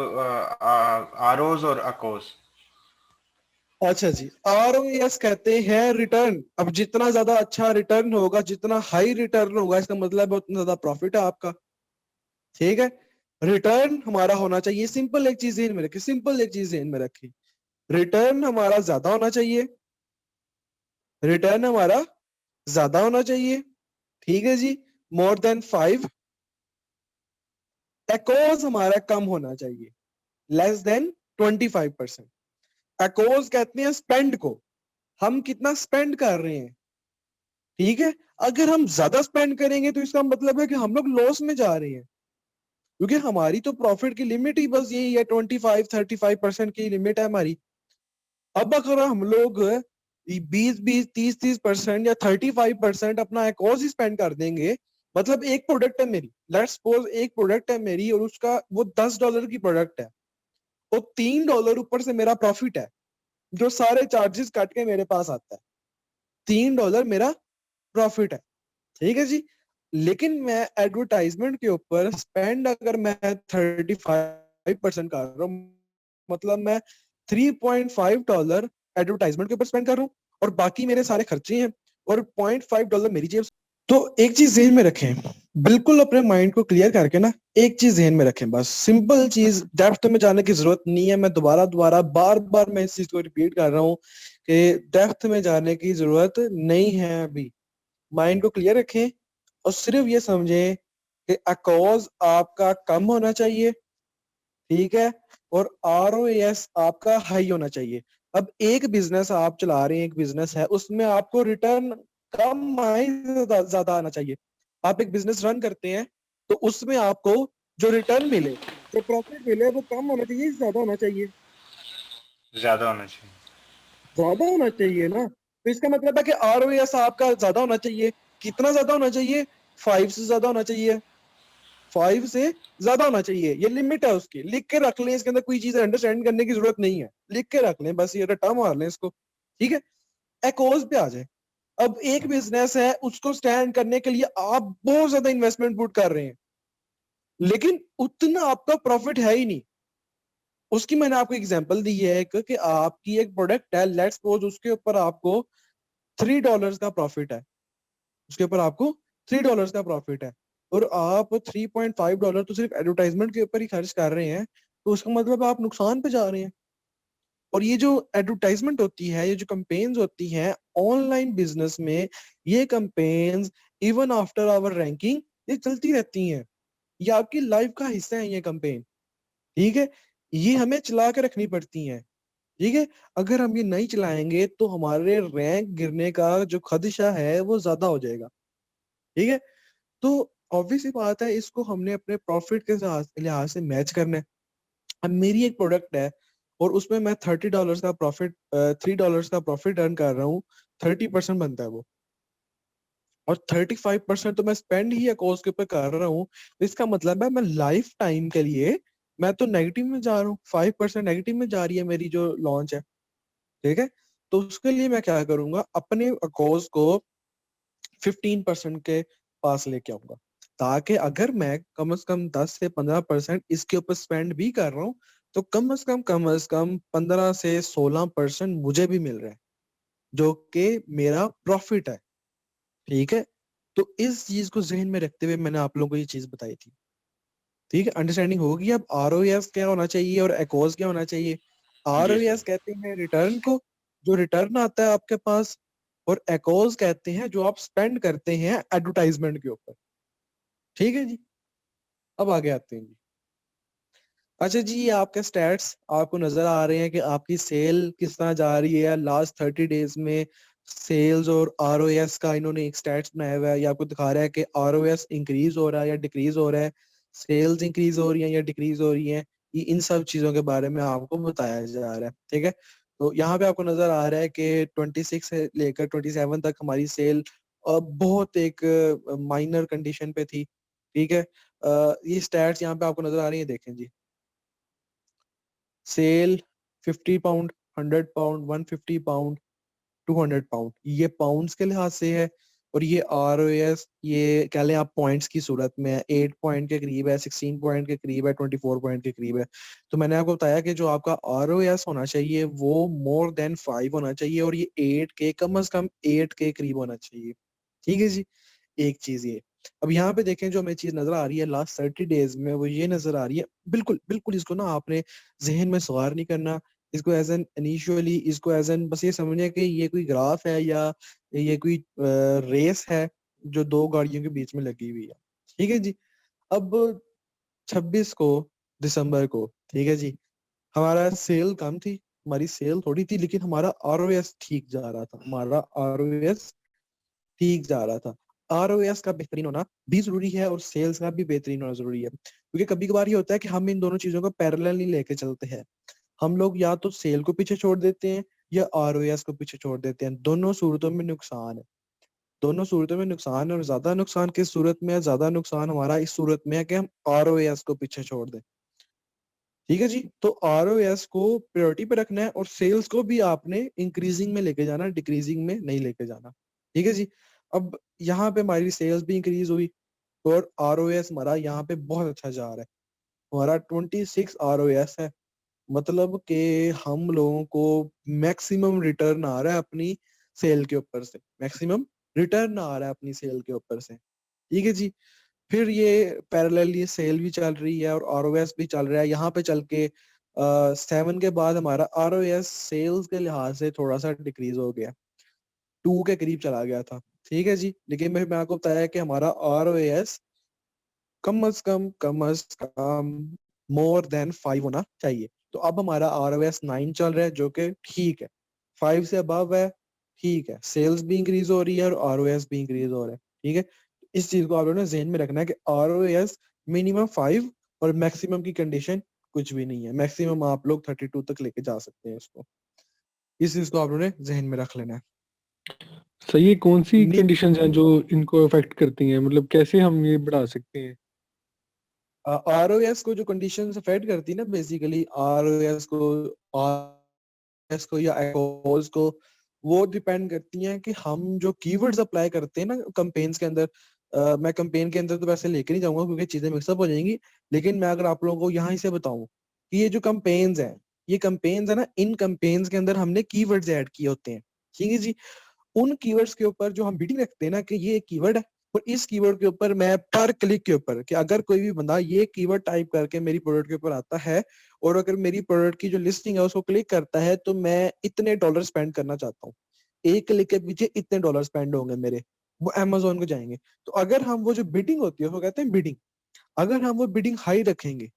आरओज और अकोस। अच्छा जी, आरओएस कहते हैं रिटर्न। अब जितना ज्यादा अच्छा रिटर्न होगा, जितना हाई रिटर्न होगा, इसका मतलब है उतना ज्यादा प्रॉफिट है आपका। ठीक है, रिटर्न हमारा होना चाहिए, सिंपल एक चीज ध्यान में रखिए, सिंपल एक चीज ध्यान में रखिए, रिटर्न हमारा ज्यादा होना चाहिए, रिटर्न हमारा ज्यादा होना चाहिए, ठीक है जी, मोर देन 5। एकोज हमारा कम होना चाहिए, लेस देन 25%। एकोज कहते हैं स्पेंड को, हम कितना स्पेंड कर रहे हैं, ठीक है। अगर हम ज्यादा स्पेंड करेंगे तो इसका मतलब है कि हम लोग लॉस में जा रहे हैं, क्योंकि हमारी तो प्रॉफिट की लिमिट ही बस यही है, 25-35% की लिमिट है हमारी। अब अगर हम लोग 20-20, 30-30% या 35% अपना एक और स्पेंड कर देंगे, मतलब एक प्रोडक्ट है मेरी, लेट्स सपोज एक प्रोडक्ट है मेरी और उसका वो $10 की प्रोडक्ट है, तो $3 ऊपर से मेरा प्रॉफिट है, जो सारे चार्जेस कट के मेरे पास आता है, $3 मेरा प्रॉफिट है, ठीक है जी। लेकिन मैं एडवर्टाइजमेंट के ऊपर स्पेंड अगर मैं 35% कर रहा हूँ, मतलब मैं $3.5 एडवर्टाइजमेंट के ऊपर स्पेंड कर रहा हूँ, और बाकी मेरे सारे खर्चे हैं, और $0.5 मेरी जेब से। तो एक चीज जहन में रखें, बिल्कुल अपने माइंड को क्लियर करके ना, एक चीज जहन में रखें, बस सिंपल चीज, डेप्थ में जाने की जरूरत नहीं है। मैं दोबारा दोबारा बार बार मैं इस चीज को रिपीट कर रहा हूँ कि डेप्थ में जाने की जरूरत नहीं है अभी। माइंड को क्लियर रखें और सिर्फ ये समझें कि अकॉज आपका कम होना चाहिए, ठीक है, और ROAS आपका हाई होना चाहिए। अब एक बिजनेस आप चला रहे हैं, एक बिजनेस है, उसमें आपको रिटर्न कम आए, ज्यादा आना चाहिए। आप एक बिजनेस रन करते हैं तो उसमें आपको जो रिटर्न मिले, जो प्रॉफिट मिले, वो कम होना चाहिए, ज्यादा होना चाहिए? ज्यादा होना चाहिए। ज्यादा होना चाहिए ना। तो इसका मतलब है कि ROAS आपका ज्यादा होना चाहिए। कितना ज्यादा होना चाहिए? 5 से ज्यादा होना चाहिए, 5 से ज्यादा होना चाहिए, ये लिमिट है उसकी। लिख के रख लें, इसके अंदर कोई चीज अंडरस्टैंड करने की जरूरत नहीं है, लिख के रख लें, बस ये रटा मार लें इसको, ठीक है। एकोज पे आ जाए। अब एक बिजनेस है, उसको स्टैंड करने के लिए आप बहुत ज्यादा इन्वेस्टमेंट पुट कर रहे हैं, लेकिन उतना आपका प्रॉफिट है ही नहीं। उसकी मैंने आपको एग्जांपल दी है एक, कि आपकी एक प्रोडक्ट है, लेट्स सपोज उसके ऊपर आपको $3 का प्रॉफिट है, उसके ऊपर आपको $3 का प्रॉफिट है, और आप $3.5 तो सिर्फ एडवर्टाइजमेंट के ऊपर ही खर्च कर रहे हैं, तो उसका मतलब आप नुकसान पे जा रहे हैं। और ये जो एडवर्टाइजमेंट होती है, ये जो कंपेन्स होती हैं ऑनलाइन बिजनेस में, ये campaigns even after our ranking ये चलती रहती हैं। ये आपकी लाइफ का हिस्सा है ये कंपेन, ठीक है। ये हमें चला के रखनी पड़ती हैं, ठीक है। अगर हम ये नहीं चलाएंगे तो हमारे रैंक गिरने का जो खदशा है वो ज्यादा हो जाएगा, ठीक है। तो ऑब्वियस सी बात है, इसको हमने अपने प्रॉफिट के लिहाज से मैच करना है। अब मेरी एक प्रोडक्ट है और उसमें मैं $30 का प्रॉफिट, $3 का प्रॉफिट अर्न कर रहा हूँ, 30% बनता है वो, और 35% तो मैं स्पेंड ही कॉस्ट के ऊपर कर रहा हूँ। तो इसका मतलब है मैं लाइफ टाइम के लिए मैं तो नेगेटिव में जा रहा हूँ, 5% नेगेटिव में जा रही है मेरी जो लॉन्च है, ठीक है। तो उसके लिए मैं क्या करूंगा, अपने कॉस्ट को 15% के पास लेके आऊंगा, ताकि अगर मैं कम से कम 10 से 15% इसके ऊपर स्पेंड भी कर रहा हूँ, तो कम से कम 15 से 16% मुझे भी मिल रहा है, जो कि मेरा प्रॉफिट है, ठीक है। तो इस चीज को जहन में रखते हुए मैंने आप लोगों को ये चीज बताई थी, ठीक है। अंडरस्टैंडिंग होगी अब ROAS क्या होना चाहिए और एकोस क्या होना चाहिए। जी सर। ROAS कहते हैं रिटर्न को, जो रिटर्न आता है आपके पास, और एकोस कहते हैं जो आप स्पेंड करते हैं एडवर्टाइजमेंट के ऊपर, ठीक है जी। अब आगे आते हैं जी। अच्छा जी, ये आपके स्टैट्स आपको नजर आ रहे हैं कि आपकी सेल किस तरह जा रही है लास्ट 30 डेज में। सेल्स और ROAS का इन्होंने एक स्टैट्स बनाया हुआ है, ये आपको दिखा रहा है कि ROAS इंक्रीज हो रहा है या डिक्रीज हो रहा है, सेल्स इंक्रीज हो रही है या डिक्रीज हो रही है। ये इन सब चीजों के बारे में आपको बताया जा रहा है, ठीक है। तो यहाँ पे आपको नजर आ रहा है कि 26 से लेकर 27 तक हमारी सेल बहुत एक माइनर कंडीशन पे थी, ठीक है। ये स्टैट्स यहाँ पे आपको नजर आ रही है, देखें जी। सेल £50, £100, £150, £200, ये पाउंड्स के लिहाज से है। और ये ROAS, ये कह लें आप पॉइंट्स की सूरत में है, 8 पॉइंट के करीब है, 16 पॉइंट के करीब है, 24 पॉइंट के करीब है। तो मैंने आपको बताया कि जो आपका ROAS होना चाहिए वो मोर देन 5 होना चाहिए, और ये 8 के कम से कम 8 के करीब होना चाहिए, ठीक है जी। एक चीज ये, अब यहाँ पे देखें जो हमें चीज नजर आ रही है लास्ट 30 डेज में, वो ये नजर आ रही है, बिल्कुल बिल्कुल इसको ना आपने जहन में सवार नहीं करना। इसको एज एन इनिशियली, इसको एज एन बस ये समझिए कि ये कोई ग्राफ है या ये कोई रेस है जो दो गाड़ियों के बीच में लगी हुई है। ठीक है जी। अब 26 को दिसंबर को, ठीक है जी, हमारा सेल कम थी, हमारी सेल थोड़ी थी, लेकिन हमारा आरओएस ठीक जा रहा था, हमारा आरओएस ठीक जा रहा था। आरओएस का बेहतरीन होना भी जरूरी है और सेल्स का भी बेहतरीन होना जरूरी है, क्योंकि कभी कभार ये होता है कि हम इन दोनों चीजों को पैरेलल नहीं लेके चलते हैं। हम लोग या तो सेल को पीछे छोड़ देते हैं या आरओएस को पीछे छोड़ देते हैं। दोनों सूरतों में नुकसान है, दोनों सूरतों में नुकसान है। और ज्यादा नुकसान किस सूरत में है? ज्यादा नुकसान हमारा इस सूरत में है कि हम आरओएस को पीछे छोड़ दें। ठीक है जी। तो आरओएस को प्रायोरिटी पे रखना है और सेल्स को भी आपने इंक्रीजिंग में लेके जाना, डिक्रीजिंग में नहीं लेके जाना। ठीक है जी। अब यहाँ पे हमारी सेल्स भी इंक्रीज हुई और आरओएस हमारा यहाँ पे बहुत अच्छा जा रहा है। हमारा 26 आरओएस है, मतलब कि हम लोगों को मैक्सिमम रिटर्न आ रहा है अपनी सेल के ऊपर से, मैक्सिमम रिटर्न आ रहा है अपनी सेल के ऊपर से। ठीक है जी। फिर ये पैरेलल ये सेल भी चल रही है और आरओएस भी चल रहा है। यहाँ पे चल के 7 के बाद हमारा आरओएस सेल्स के लिहाज से थोड़ा सा डिक्रीज हो गया, 2 के करीब चला गया था। ठीक है जी। लेकिन मैं आपको बताया कि हमारा आरओएस कम मोर देन 5 होना चाहिए। तो अब हमारा आरओएस 9 चल रहा है, जो कि ठीक है, 5 से अबव है, ठीक है। सेल्स भी इंक्रीज हो रही है और आरओएस भी इंक्रीज हो रहा है। ठीक है। इस चीज को आप लोगों ने जहन में रखना है कि आरओएस मिनिमम 5 और मैक्सिमम की कंडीशन कुछ भी नहीं है। मैक्सिमम आप लोग 32 तक लेके जा सकते हैं इसको। इस चीज को आप लोगों ने जहन में रख लेना है। सही है, कौन सी कंडीशंस हैं जो इनको अफेक्ट करती हैं, मतलब कैसे हम ये बढ़ा सकते हैं? आरओएस को जो कंडीशन अफेक्ट करती है ना, बेसिकली आरओएस को या एक्स को, वो डिपेंड करती हैं कि हम जो कीवर्ड्स अप्लाई करते हैं ना कैंपेन्स के अंदर। मैं कैंपेन के अंदर तो वैसे लेके नहीं जाऊंगा क्योंकि चीजें मिक्सअप हो जाएंगी, लेकिन मैं अगर आप लोगों को यहाँ से बताऊं कि ये जो कैंपेन्स हैं, ये कैंपेन्स है ना, इन कैंपेन्स के अंदर हमने कीवर्ड्स ऐड किए होते हैं। ठीक है जी। उन कीवर्ड्स के ऊपर जो हम बिडिंग रखते हैं ना कि ये कीवर्ड है, और इस कीवर्ड के ऊपर मैं पर क्लिक के ऊपर कि अगर कोई भी बंदा ये कीवर्ड टाइप करके मेरी प्रोडक्ट के ऊपर आता है और अगर मेरी प्रोडक्ट की जो लिस्टिंग है उसको क्लिक करता है, तो मैं इतने डॉलर स्पेंड करना चाहता हूँ, एक क्लिक के पीछे इतने डॉलर स्पेंड होंगे मेरे, वो अमेजोन को जाएंगे। तो अगर हम वो जो बिडिंग होती है उसको कहते हैं बिडिंग, अगर हम वो बिडिंग हाई रखेंगे,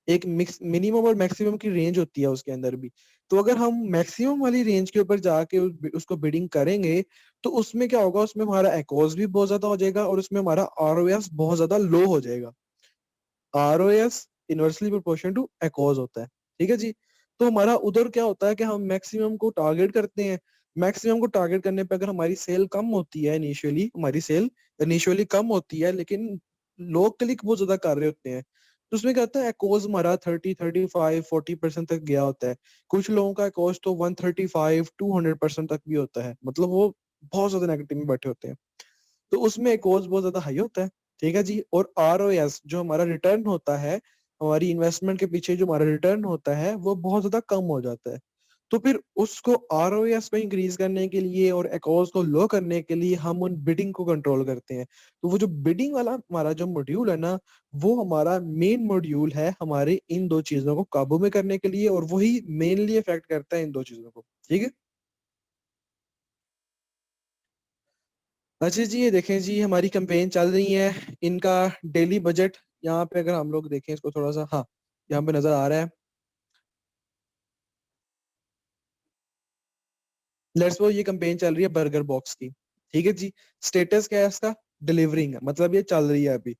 एक मिक्स मिनिमम और मैक्सिमम की रेंज होती है उसके अंदर भी, तो अगर हम मैक्सिमम वाली रेंज के ऊपर जाके उसको बिडिंग करेंगे, तो उसमें क्या होगा, उसमें हमारा एक्ॉस भी बहुत ज्यादा हो जाएगा और उसमें हमारा आरओएस बहुत ज्यादा लो हो जाएगा। आरओएस इनवर्सली प्रोपोर्शन टू एक्ॉस होता है। ठीक है जी। तो हमारा उधर क्या होता है कि हम मैक्सिमम को टारगेट करते हैं। मैक्सिमम को टारगेट करने पे अगर हमारी सेल कम होती है, इनिशियली हमारी सेल इनिशियली कम होती है, लेकिन लोग क्लिक बहुत ज्यादा कर रहे होते हैं, तो उसमें क्या होता है, एक्ॉस हमारा 30, 35, 40% तक गया होता है। कुछ लोगों का एक्ॉस तो 135, 200% तक भी होता है, मतलब वो बहुत ज्यादा नेगेटिव में बैठे होते हैं, तो उसमें एक्ॉस बहुत ज्यादा हाई होता है। ठीक है जी। और आरओएस जो हमारा रिटर्न होता है, हमारी इन्वेस्टमेंट के पीछे जो हमारा रिटर्न होता है, वो बहुत ज्यादा कम हो जाता है। तो फिर उसको आरओएस को इंक्रीज करने के लिए और एक्ॉस को लो करने के लिए हम उन बिडिंग को कंट्रोल करते हैं। तो वो जो बिडिंग वाला हमारा जो मॉड्यूल है ना, वो हमारा मेन मॉड्यूल है हमारे इन दो चीजों को काबू में करने के लिए, और वही मेनली इफेक्ट करता है इन दो चीजों को। ठीक है। अच्छा जी, ये देखें जी, हमारी कैंपेन चल रही है, इनका डेली बजट यहाँ पे अगर हम लोग देखें इसको थोड़ा सा, हाँ, यहाँ पे नजर आ रहा है। लेट्स सपोज ये कैंपेन चल रही है बर्गर बॉक्स की। ठीक है जी। स्टेटस क्या है इसका? डिलीवरिंग है, मतलब ये चल रही है अभी।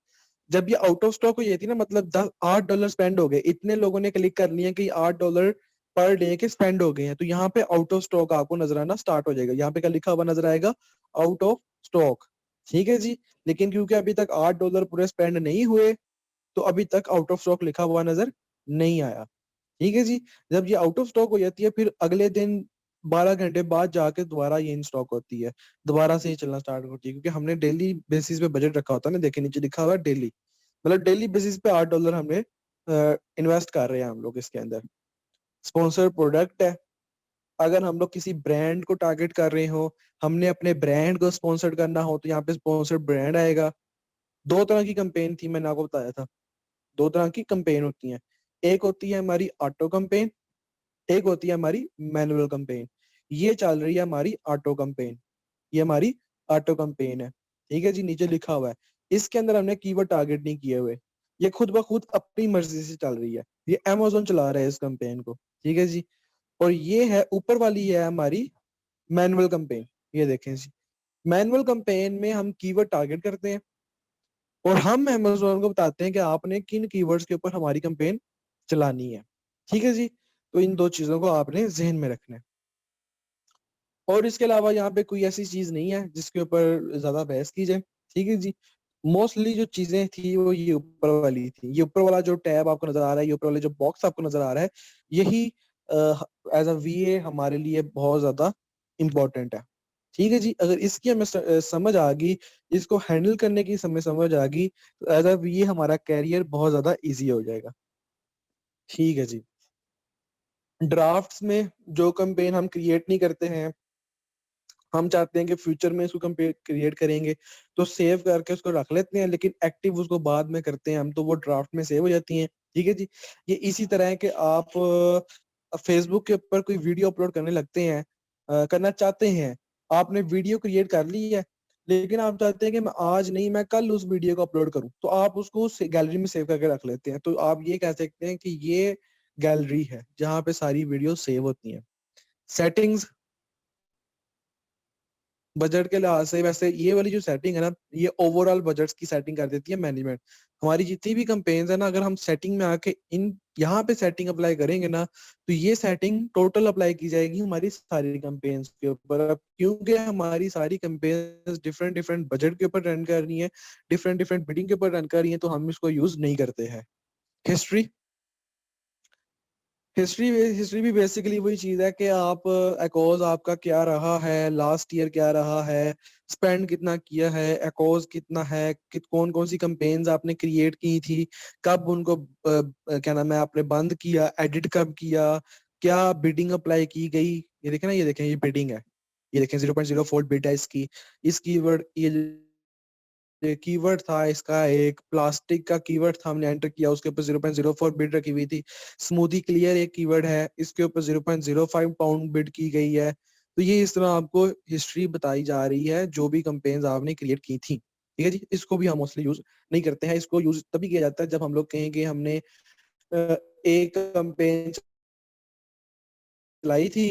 जब ये आउट ऑफ स्टॉक हो जाती है ना, मतलब 8 डॉलर स्पेंड हो गए, इतने लोगों ने क्लिक कर लिया कि 8 डॉलर पर डे के स्पेंड हो गए हैं, तो यहाँ पे आउट ऑफ स्टॉक आपको नजर आना स्टार्ट हो जाएगा। यहाँ पे क्या लिखा हुआ नजर आएगा? Out of stock. ठीक है जी। लेकिन क्योंकि अभी तक 8 डॉलर पूरे स्पेंड नहीं हुए, तो अभी तक आउट ऑफ स्टॉक लिखा हुआ नजर नहीं आया। ठीक है जी। जब ये आउट ऑफ स्टॉक हो जाती है, फिर अगले दिन 12 घंटे बाद जाके दोबारा ये इन स्टॉक होती है, दोबारा से ये चलना स्टार्ट होती है, क्योंकि हमने डेली बेसिस पे बजट रखा होता है ना। देखिए नीचे लिखा हुआ है डेली, मतलब डेली बेसिस पे 8 डॉलर हमने इन्वेस्ट कर रहे हैं हम लोग इसके अंदर। स्पॉन्सर प्रोडक्ट है, अगर हम लोग किसी ब्रांड को टारगेट कर रहे हो, हमने अपने ब्रांड को स्पॉन्सर करना हो, तो यहाँ पे स्पॉन्सर ब्रांड आएगा। दो तरह की कंपेन थी, मैंने आपको बताया था, दो तरह की कंपेन होती हैं। एक होती है हमारी ऑटो कंपेन, एक होती है हमारी मैनुअल कैंपेन, ये चल रही है हमारी ऑटो कैंपेन, ये हमारी ऑटो कैंपेन है। ठीक है जी, नीचे लिखा हुआ है, इसके अंदर हमने कीवर्ड टारगेट नहीं किए हुए, ये खुद ब खुद अपनी मर्जी से चल रही है, ये अमेज़न चला रहा है इस कैंपेन को। ठीक है जी, और ये है ऊपर वाली है हमारी मैनुअल कैंपेन। ये देखें जी, मैनुअल कैंपेन में हम कीवर्ड टारगेट करते हैं और हम अमेज़न को बताते हैं कि आपने किन कीवर्ड्स के ऊपर हमारी कैंपेन चलानी है। ठीक है जी, तो इन दो चीजों को आपने जहन में रखना है। और इसके अलावा यहाँ पे कोई ऐसी चीज नहीं है जिसके ऊपर ज्यादा बहस की जाए। ठीक है जी, मोस्टली जो चीजें थी वो ये ऊपर वाली थी, ये ऊपर वाला जो टैब आपको नजर आ रहा है, ये ऊपर वाले जो बॉक्स आपको नजर आ रहा है, यही एज अ वीए हमारे लिए बहुत ज्यादा इम्पोर्टेंट है। ठीक है जी, अगर इसकी हमें समझ आ गई, इसको हैंडल करने की हमें समझ आ गई, तो एज अ वीए हमारा कैरियर बहुत ज्यादा इजी हो जाएगा। ठीक है जी, ड्राफ्ट्स में जो कैंपेन हम क्रिएट नहीं करते हैं, हम चाहते हैं कि फ्यूचर में इसको क्रिएट करेंगे तो सेव करके उसको रख लेते हैं, लेकिन एक्टिव उसको बाद में करते हैं हम, तो वो ड्राफ्ट में सेव हो जाती हैं। ठीक है जी, ये इसी तरह है कि आप फेसबुक के ऊपर कोई वीडियो अपलोड करने लगते हैं, करना चाहते हैं, आपने वीडियो क्रिएट कर ली है, लेकिन आप चाहते हैं कि मैं आज नहीं मैं कल उस वीडियो को अपलोड करूं, तो आप उसको गैलरी में सेव करके रख लेते हैं। तो आप ये कह सकते हैं कि ये गैलरी है जहाँ पे सारी वीडियो सेव होती हैं। सेटिंग्स बजट के लिहाज से, वैसे ये वाली जो सेटिंग है ना, ये ओवरऑल बजट्स की सेटिंग कर देती है मैनेजमेंट। हमारी जितनी भी कंपेन्स है ना, अगर हम सेटिंग में आके इन यहाँ पे सेटिंग अप्लाई करेंगे ना, तो ये सेटिंग टोटल अप्लाई की जाएगी हमारी सारी कंपेन्स के ऊपर। अब क्योंकि हमारी सारी कंपेन्स डिफरेंट डिफरेंट बजट के ऊपर रन कर रही है, डिफरेंट डिफरेंट बिडिंग के ऊपर रन कर रही है, तो हम इसको यूज नहीं करते हैं। हिस्ट्री, हिस्ट्री भी बेसिकली वही चीज है कि आप अकोज आपका क्या रहा है, लास्ट ईयर क्या रहा है, स्पेंड कितना किया है, अकोज कितना है, कौन कौन सी कंपेन्स आपने क्रिएट की थी, कब उनको क्या नाम है आपने बंद किया, एडिट कब किया, क्या बिडिंग अप्लाई की गई। ये देखें ना, ये देखें, ये बिडिंग है, ये देखें 0.04 बिड है इसकी। इस कीवर्ड ये कीवर्ड था इसका, एक प्लास्टिक का कीवर्ड था, हमने एंटर किया, उसके ऊपर 0.04 बिड रखी हुई थी। स्मूदी क्लियर एक कीवर्ड है, इसके ऊपर 0.05 पाउंड बिड की गई है। तो ये इस तरह आपको हिस्ट्री बताई जा रही है जो भी कंपेन्स आपने क्रिएट की थी। ठीक है जी, इसको भी हम मोस्टली यूज नहीं करते हैं, इसको यूज तभी किया जाता है जब हम लोग कहें कि हमने एक कंपेन चलाई थी,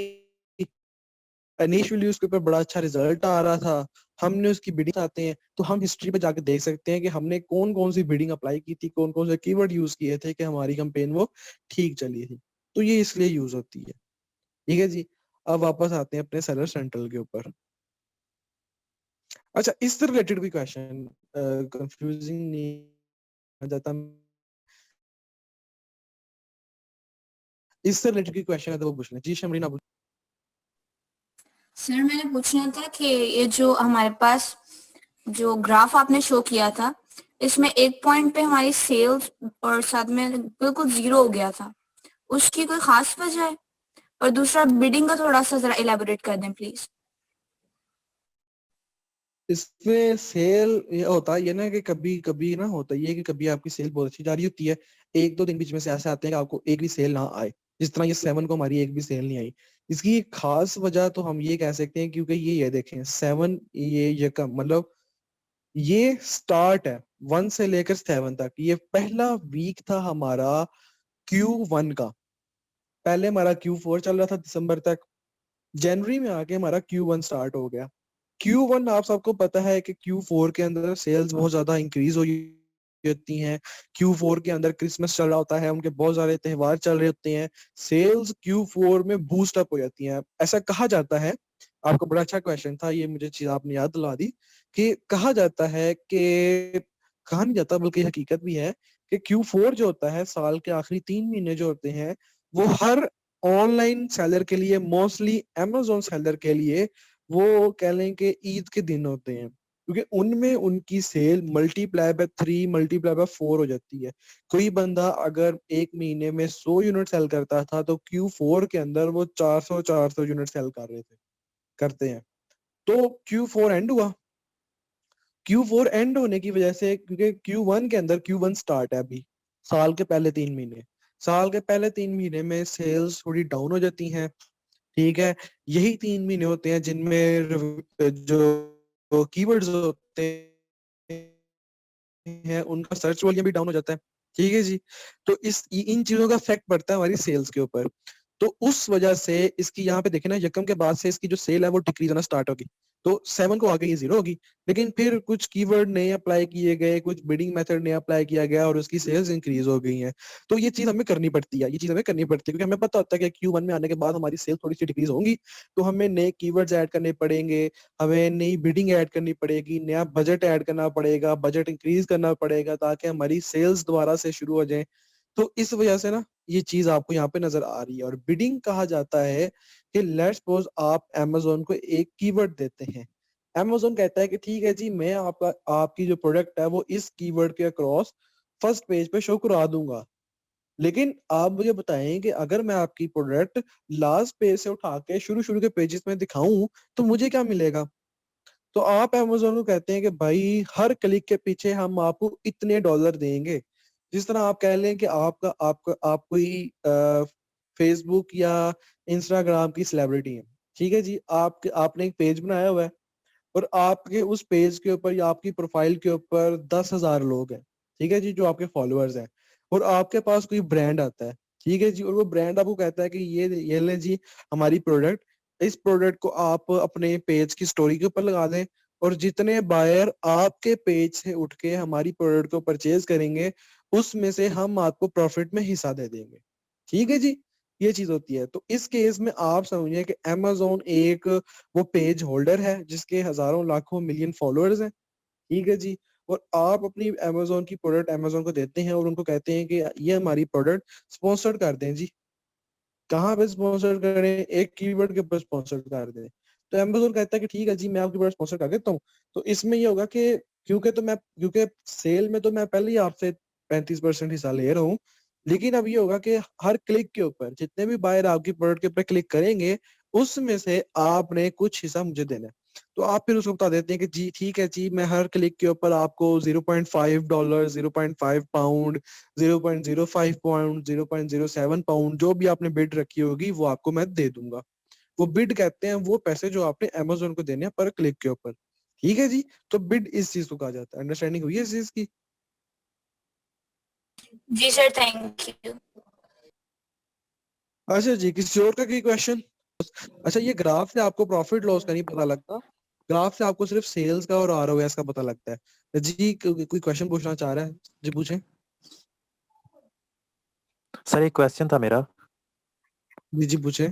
इनिशियली उसके ऊपर बड़ा अच्छा रिजल्ट आ रहा था, हमने उसकी बिडिंग आते हैं, तो हम हिस्ट्री पे जाके देख सकते हैं कि हमने कौन कौन सी बिडिंग अप्लाई की थी, कौन कौन से कीवर्ड यूज किए थे कि हमारी कैंपेन वो ठीक चली थी। तो ये इसलिए यूज होती है। ठीक है जी, अब वापस आते हैं अपने सेलर सेंट्रल के ऊपर। अच्छा, इससे रिलेटेड कोई क्वेश्चन कंफ्यूजिंग नहीं आ जाता, इससे रिलेटेड कोई क्वेश्चन है तो वो पूछ लें जी। शमरीन आप सर मैंने पूछना था कि ये जो हमारे पास जो ग्राफ आपने शो किया था, इसमें एक पॉइंट पे हमारी सेल्स और साथ में बिल्कुल जीरो हो गया था, उसकी कोई खास वजह है? और दूसरा बिडिंग का थोड़ा सा जरा इलेबोरेट कर दें प्लीज। इसमें सेल ये होता है ये ना कि कभी कभी ना होता है ये कि कभी आपकी सेल बहुत अच्छी जा रही होती है, एक दो दिन बीच में से ऐसे आते हैं कि आपको एक भी सेल ना आए, जिस तरह ये 7 को हमारी एक भी सेल नहीं आई। इसकी एक खास वजह तो हम ये कह सकते हैं क्योंकि ये देखें 7, ये कम मतलब ये स्टार्ट है 1 से लेकर 7 तक, ये पहला वीक था हमारा Q1 का। पहले हमारा Q4 चल रहा था दिसंबर तक, जनवरी में आके हमारा Q1 स्टार्ट हो गया। Q1 आप सबको पता है कि Q4 के अंदर सेल्स बहुत ज्यादा इंक्रीज हो होती हैं। Q4 के अंदर क्रिसमस चल रहा होता है, उनके बहुत सारे त्योहार चल रहे होते हैं, सेल्स Q4 में बूस्ट अप हो जाती हैं। ऐसा कहा जाता है, आपको बड़ा अच्छा क्वेश्चन था ये, मुझे चीज आपने याद दिला दी, कि कहा जाता है कि कहा नहीं जाता बल्कि हकीकत भी है कि Q4 जो होता है, साल के आखिरी 3 महीने जो होते हैं, वो हर ऑनलाइन सेलर के लिए, मोस्टली Amazon सेलर के लिए, वो कह लें कि ईद के दिन होते हैं, क्योंकि उनमें उनकी sale multiply by 3 multiply by 4 हो जाती है। कोई बंदा अगर एक महीने में 100 यूनिट सेल करता था, तो Q4 के अंदर वो 400 यूनिट सेल कर रहे थे, करते हैं। तो Q4 एंड हुआ, Q4 एंड होने की वजह से, क्योंकि Q1 के अंदर Q1 स्टार्ट है अभी, साल के पहले 3 महीने, साल के पहले 3 महीने में सेल्स थोड़ी डाउन हो जाती हैं, ठीक है। यही 3 महीने होते हैं जिनमें जो कीवर्ड्स होते हैं उनका सर्च वॉल्यूम भी डाउन हो जाता है, ठीक है जी। तो इन चीजों का इफेक्ट पड़ता है हमारी सेल्स के ऊपर। तो उस वजह से इसकी यहाँ पे देखे ना, यकम के बाद से इसकी जो सेल है वो डिक्रीज होना स्टार्ट होगी। तो 7 को आगे ये 0 होगी, लेकिन फिर कुछ कीवर्ड नए अप्लाई किए गए, कुछ बिडिंग मेथड नया अप्लाई किया गया और उसकी सेल्स इंक्रीज हो गई हैं। तो ये चीज हमें करनी पड़ती है, ये चीज हमें करनी पड़ती है, क्योंकि हमें पता होता है कि Q1 में आने के बाद हमारी सेल थोड़ी सी डिक्रीज होंगी, तो हमें नए कीवर्ड्स ऐड करने पड़ेंगे, हमें नई बिडिंग ऐड करनी पड़ेगी, नया बजट ऐड करना पड़ेगा, बजट इंक्रीज करना पड़ेगा ताकि हमारी सेल्स दोबारा से शुरू हो जाए। तो इस वजह से ना ये चीज आपको यहाँ पे नजर आ रही है। और बिडिंग कहा जाता है कि लेट्स सपोज आप Amazon को एक कीवर्ड देते हैं, Amazon कहता है कि ठीक है जी, मैं आपकी जो प्रोडक्ट है वो इस कीवर्ड के अक्रॉस फर्स्ट पेज पे शो करा दूंगा, लेकिन आप मुझे बताएं कि अगर मैं आपकी प्रोडक्ट लास्ट पेज से उठा के शुरू शुरू के पेजेस में दिखाऊं तो मुझे क्या मिलेगा? तो आप Amazon को कहते हैं कि भाई हर क्लिक के पीछे हम आपको इतने डॉलर देंगे। जिस तरह आप कह लें कि आप कोई फेसबुक या इंस्टाग्राम की सेलिब्रिटी है, ठीक है जी। आपने एक पेज बनाया हुआ है और आपके उस पेज के ऊपर या आपकी प्रोफाइल के ऊपर 10,000 लोग हैं, ठीक है जी, जो आपके फॉलोअर्स हैं। और आपके पास कोई ब्रांड आता है, ठीक है जी, और वो ब्रांड आपको कहता है कि ये ले जी हमारी प्रोडक्ट, इस प्रोडक्ट को आप अपने पेज की स्टोरी के ऊपर लगा दें, और जितने बायर आपके पेज से उठ के हमारी प्रोडक्ट को परचेज करेंगे उसमें से हम आपको प्रॉफिट में हिस्सा दे देंगे, ठीक है जी। ये चीज होती है। तो इस केस में आप समझिए कि Amazon एक वो पेज होल्डर है जिसके हजारों लाखों मिलियन फॉलोअर्स हैं, ठीक है जी। और आप अपनी Amazon की प्रोडक्ट Amazon को देते हैं और उनको कहते हैं कि ये हमारी प्रोडक्ट स्पॉन्सर्ड कर दें जी। कहाँ पे स्पॉन्सर करें? एक कीवर्ड के ऊपर स्पॉन्सर कर दें। तो Amazon कहता है कि ठीक है जी, मैं आपकी प्रोडक्ट स्पॉन्सर कर देता हूँ। तो इसमें ये होगा कि क्योंकि सेल में तो मैं पहले ही आपसे 35% हिस्सा ले रहा हूँ, लेकिन अब ये होगा कि हर क्लिक के ऊपर जितने भी बायर आपकी प्रोडक्ट के ऊपर क्लिक करेंगे उसमें से आपने कुछ हिस्सा मुझे देना है। तो आप फिर उसको बता देते हैं कि जी ठीक है जी, मैं हर क्लिक के ऊपर आपको $0.5, 0.5 पाउंड, 0.05 पाउंड, 0.07 पाउंड, जो भी आपने बिड रखी होगी वो आपको मैं दे दूंगा। वो बिड कहते हैं वो पैसे जो आपने Amazon को देने हैं पर क्लिक के ऊपर, ठीक है जी। तो बिड इस चीज को कहा जाता है। अंडरस्टैंडिंग हुई है इस चीज की? जी सर, थैंक यू। अच्छा जी, किसी और का कोई क्वेश्चन? अच्छा, ये ग्राफ से आपको प्रॉफिट लॉस का नहीं पता लगता, ग्राफ से आपको सिर्फ सेल्स का और ROAS का पता लगता है जी। कोई क्वेश्चन पूछना चाह रहा है जी, पूछें। सर एक क्वेश्चन था मेरा। जी जी पूछें।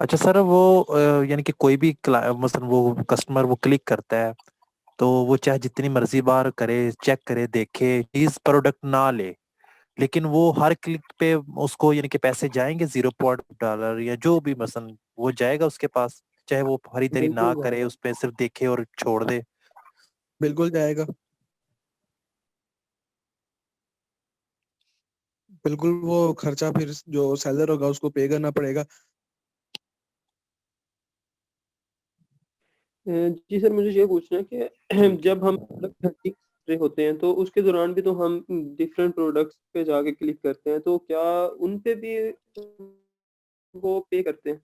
अच्छा सर, वो यानी कि कोई भी मसलन वो कस्टमर वो क्लिक करता है तो वो चाहे जितनी मर्जी बार करे, चेक करे, देखे, इस प्रोडक्ट ना ले, लेकिन वो हर क्लिक पे उसको यानी कि पैसे जाएंगे $0 या जो भी मसलन वो जाएगा उसके पास, चाहे वो खरीदारी ना बिल्कुल करे, जाएगा, उस पे सिर्फ देखे और छोड़ दे। बिल्कुल जाएगा, बिल्कुल। वो खर्चा फिर जो सेलर होगा उसको पे करना पड़ेगा। जी सर, मुझे ये पूछना है कि जब हम प्रोडक्ट सर्चिंग कर रहे होते हैं तो उसके दौरान भी तो हम डिफरेंट प्रोडक्ट्स पे जाके क्लिक करते हैं, तो क्या उन पे भी वो पे करते हैं?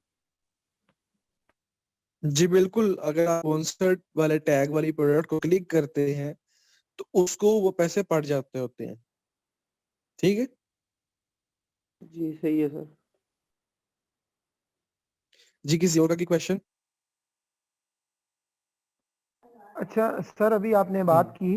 जी बिल्कुल, अगर आप स्पॉन्सर्ड वाले टैग वाली प्रोडक्ट को क्लिक करते हैं तो उसको वो पैसे पड़ जाते होते हैं, ठीक है जी सही है सर। जी। किसी और का की क्वेश्चन? अच्छा सर, अभी आपने बात की